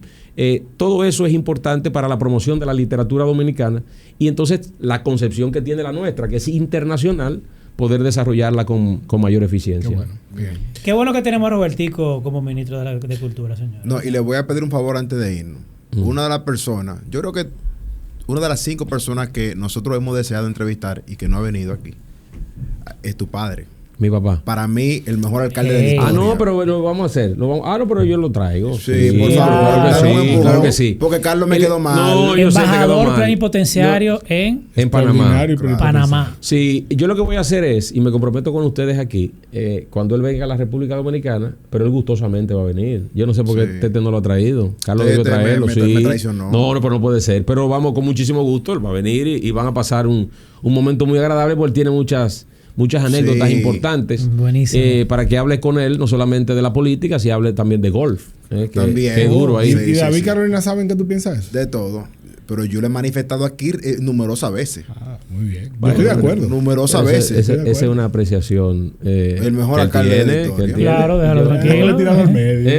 todo eso es importante para la promoción de la literatura dominicana, y entonces la concepción que tiene la nuestra, que es internacional, poder desarrollarla con mayor eficiencia. Qué bueno, bien. Qué bueno que tenemos a Robertico como ministro de Cultura, señor. No, y le voy a pedir un favor antes de irnos. Una de las personas, yo creo que una de las 5 personas que nosotros hemos deseado entrevistar y que no ha venido aquí, es tu padre. Mi papá. Para mí, el mejor alcalde de la historia. No, pero lo vamos a hacer. Pero yo lo traigo. Sí, por favor. Claro que sí. Porque Carlos me quedó mal. No, yo sé que quedó Embajador mal. plenipotenciario en Panamá. Panamá. Sí, yo lo que voy a hacer es, y me comprometo con ustedes aquí, cuando él venga a la República Dominicana, pero él gustosamente va a venir. Yo no sé por qué Tete no lo ha traído. Carlos debió traerlo, me traicionó. No, pero no puede ser. Pero vamos con muchísimo gusto. Él va a venir y van a pasar un momento muy agradable, porque él tiene muchas anécdotas importantes para que hable con él, no solamente de la política, sino hable también de golf. También. Qué duro ahí. ¿Y David y Carolina saben qué tú piensas eso? De todo. Pero yo le he manifestado aquí numerosas veces. Muy bien. Yo estoy de acuerdo. Numerosas veces. Esa es una apreciación. El mejor alcalde de la historia. Claro, déjalo tranquilo. Déjame tirarlo al medio.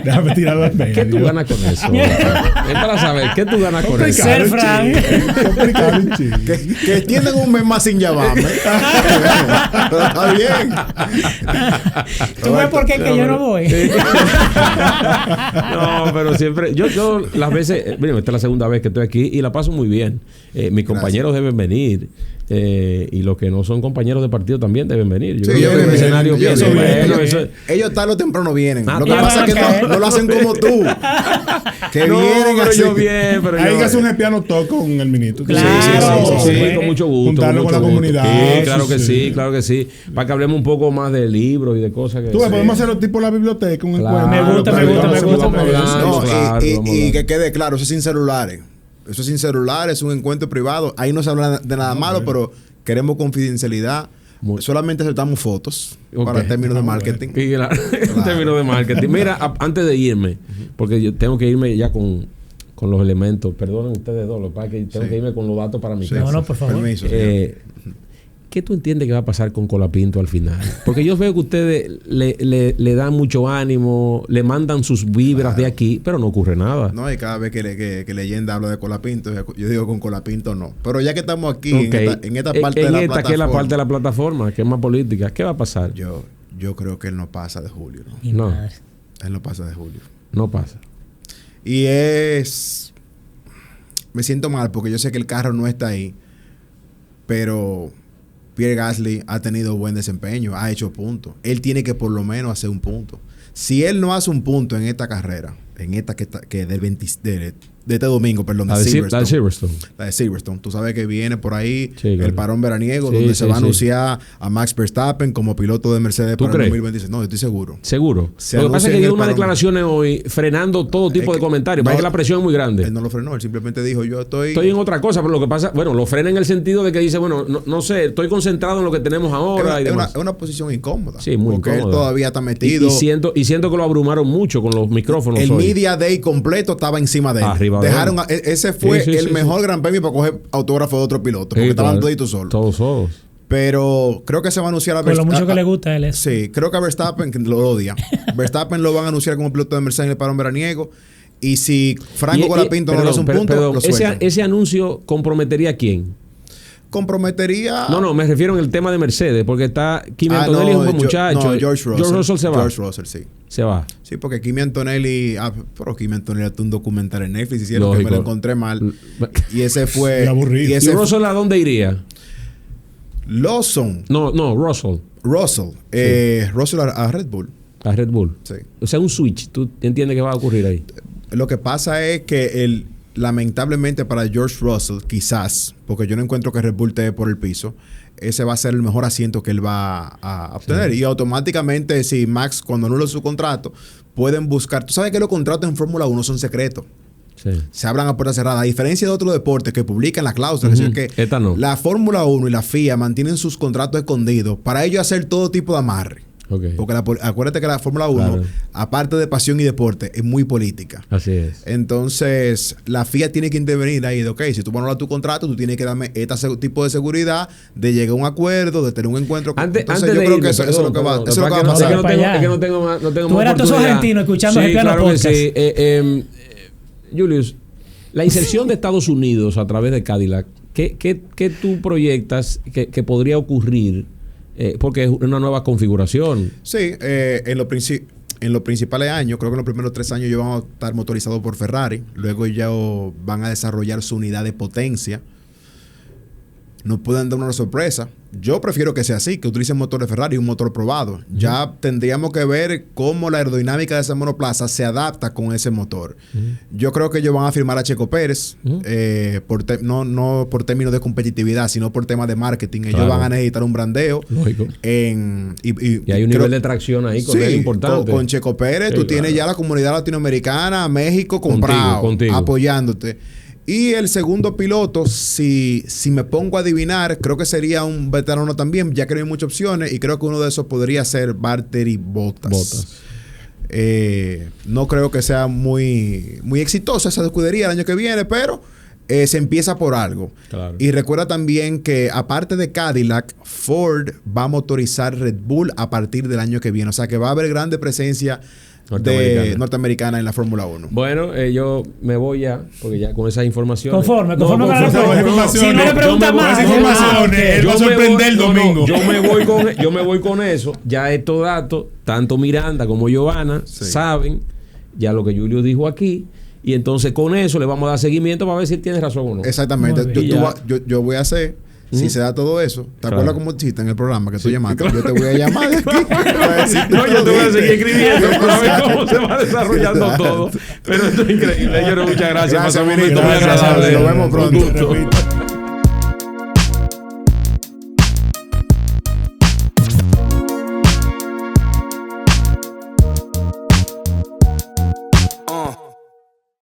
Déjame tirarlo al medio. ¿Qué tú ganas con eso? Es para saber, ¿qué tú ganas con eso? Ser Frank. Que extiendan un mes más sin llamarme. Pero está bien. ¿Tú ves por qué que yo no voy? No, pero siempre. Yo las veces. Miren, esta es la segunda vez que estoy aquí y la paso muy bien. Mis compañeros deben venir. venir. Y los que no son compañeros de partido también deben venir. Yo Sí, creo que el escenario viene. Ellos tarde o temprano vienen. Ah, lo que pasa es que no lo hacen como tú. Que no, vienen pero así. yo bien, pero Hay yo- que hacer un espiano todo con el ministro. Claro. Sí, con mucho gusto. Juntarlo con con la mucho gusto. comunidad. Sí, claro que Sí. sí, claro que sí. Para que hablemos un poco más de libros y de cosas que... Tú ves, podemos hacerlo tipo la biblioteca, un Claro, encuentro. Me gusta, claro, me gusta, vamos me gusta, me hablando, gusta. No, claro, y vamos que hablando. quede claro, eso es sin celulares. Eso es sin celulares, es un encuentro privado. Ahí no se habla de nada malo, pero queremos confidencialidad. Muy- Solamente aceptamos fotos Ok. para términos de marketing. Y claro, en términos de marketing. Mira, antes de irme, porque yo tengo que irme ya con los elementos. Perdonen ustedes dos, lo que pasa es que tengo Sí. que irme con los datos para mi Sí, casa. No, por favor. Permiso, señor. ¿Qué tú entiendes que va a pasar con Colapinto al final? Porque yo veo que ustedes le dan mucho ánimo, le mandan sus vibras de aquí, pero no ocurre nada. No, y cada vez que Leyenda habla de Colapinto, yo digo con Colapinto no. Pero ya que estamos aquí Ok. en esta parte de la que es la plataforma, parte de la plataforma, que es más política, ¿qué va a pasar? yo creo que él no pasa de julio. ¿no? Mi No. madre. Él no pasa de julio. No pasa. Y me siento mal porque yo sé que el carro no está ahí, pero Pierre Gasly ha tenido buen desempeño, ha hecho puntos. Él tiene que por lo menos hacer un punto. Si él no hace un punto en esta carrera, en esta que del 20, de este domingo, perdón, La de de Silverstone. Silverstone. La de Silverstone. Tú sabes que viene por ahí Sí, claro. el parón veraniego, Sí, donde sí, se va a sí. anunciar a Max Verstappen como piloto de Mercedes ¿Tú para el crees? 2026. No, yo estoy seguro. Seguro. Se Lo que pasa anuncia es que en dio el unas parón. declaraciones hoy frenando todo tipo Es de que- comentarios. no, Parece que la presión es muy grande. Él no lo frenó, él simplemente dijo, yo estoy Estoy en otra cosa, pero lo que pasa, bueno, lo frena en el sentido de que dice, bueno, no sé, estoy concentrado en lo que tenemos ahora y es demás. una posición incómoda. Sí, muy porque incómoda. él todavía está Y metido. siento que lo abrumaron mucho con los micrófonos El hoy. Media Day completo estaba encima de él. Arriba de Dejaron él. ese fue Sí, sí, el sí, mejor gran premio para coger autógrafo de otro piloto. Porque Sí, estaban claro. toditos solos. Todos solos. Pero creo que se va a anunciar a Por lo mucho que a- le gusta a él es. Sí, creo que a Verstappen, que lo odia. Verstappen lo van a anunciar como piloto de Mercedes en el parón veraniego. Y si Franco Colapinto no le hace un punto, lo sueltan. ese anuncio comprometería a quién. Comprometería. No, me refiero en el tema de Mercedes, porque está Kimi Antonelli es un buen muchacho. George Russell. George Russell se va. George Russell, sí. Se va. Sí, porque Kimi Antonelli. Pero Kimi Antonelli tuvo un documental en Netflix. Hicieron que me Lógico. lo encontré mal. Y ese fue. Y aburrido. Y ¿Y ese fue Russell a dónde iría? Lawson. No, Russell. Russell. Russell a Red Bull. A Red Bull. Sí. O sea, un switch. ¿Tú entiendes que va a ocurrir ahí? Lo que pasa es que lamentablemente para George Russell, quizás, porque yo no encuentro que Red Bull esté por el piso, ese va a ser el mejor asiento que él va a obtener. Sí. Y automáticamente, si Max, cuando anula su contrato, pueden buscar. Tú sabes que los contratos en Fórmula 1 son secretos. Sí. Se abran a puerta cerrada. A diferencia de otros deportes que publican la cláusula, Ujú. es decir, que Esta no. la Fórmula 1 y la FIA mantienen sus contratos escondidos para ellos hacer todo tipo de amarre. Ok. Porque acuérdate que la Fórmula 1, Claro. aparte de pasión y deporte, es muy política. Así es. Entonces, la FIA tiene que intervenir ahí de, ok, si tú vas a anular tu contrato, tú tienes que darme este tipo de seguridad, de llegar a un acuerdo, de tener un encuentro. Antes Entonces, de yo creo irme, que eso es lo que va, perdón, eso es lo que va a no, pasar. no, es que no tengo más, no tengo Tú más eras todos oportunidad. argentinos escuchando Sí, el piano claro que podcast. sí. Julius, la inserción de Estados Unidos a través de Cadillac, ¿qué tú proyectas que podría ocurrir? Porque es una nueva configuración. Sí, en los principales años, creo que en los primeros 3 años ellos van a estar motorizados por Ferrari, luego ya van a desarrollar su unidad de potencia. Nos pueden dar una sorpresa. Yo prefiero que sea así, que utilicen motor de Ferrari, un motor probado. Ya tendríamos que ver cómo la aerodinámica de esa monoplaza se adapta con ese motor. Yo creo que ellos van a firmar a Checo Pérez, no por términos de competitividad, sino por temas de marketing. Ellos Claro. van a necesitar un brandeo. Lógico. Y Y hay un creo- nivel de tracción ahí con Sí, él importante. con Checo Pérez, Sí, tú tienes claro. ya la comunidad latinoamericana, México comprado, Contigo. apoyándote. Y el segundo piloto, si me pongo a adivinar, creo que sería un veterano también, ya que no hay muchas opciones, y creo que uno de esos podría ser Valtteri Bottas. No creo que sea muy exitosa esa escudería el año que viene, pero se empieza por algo. Claro. Y recuerda también que aparte de Cadillac, Ford va a motorizar Red Bull a partir del año que viene. O sea que va a haber grande presencia norteamericana en la Fórmula 1. Bueno, yo me voy ya, porque ya con esas informaciones. Conforme con la conforme. pregunta. Si no le pregunta Con más. esas informaciones, él va a sorprender el domingo. Yo me voy con eso. Ya estos datos, tanto Miranda como Giovanna Sí. saben ya lo que Julio dijo aquí. Y entonces con eso le vamos a dar seguimiento para ver si él tiene razón o no. Exactamente. Muy bien. Yo voy a hacer Si se da todo eso, ¿te Claro. acuerdas cómo dijiste en el programa que tú Sí, llamaste? claro. Yo te voy a llamar de aquí. para decirte No, yo te voy a todo. seguir escribiendo para ver cómo se va desarrollando todo. Pero esto es increíble. Señores, muchas gracias. Gracias, Pasamos un Benito. momento muy Gracias, agradable. nos vemos Un pronto. gusto. Repito.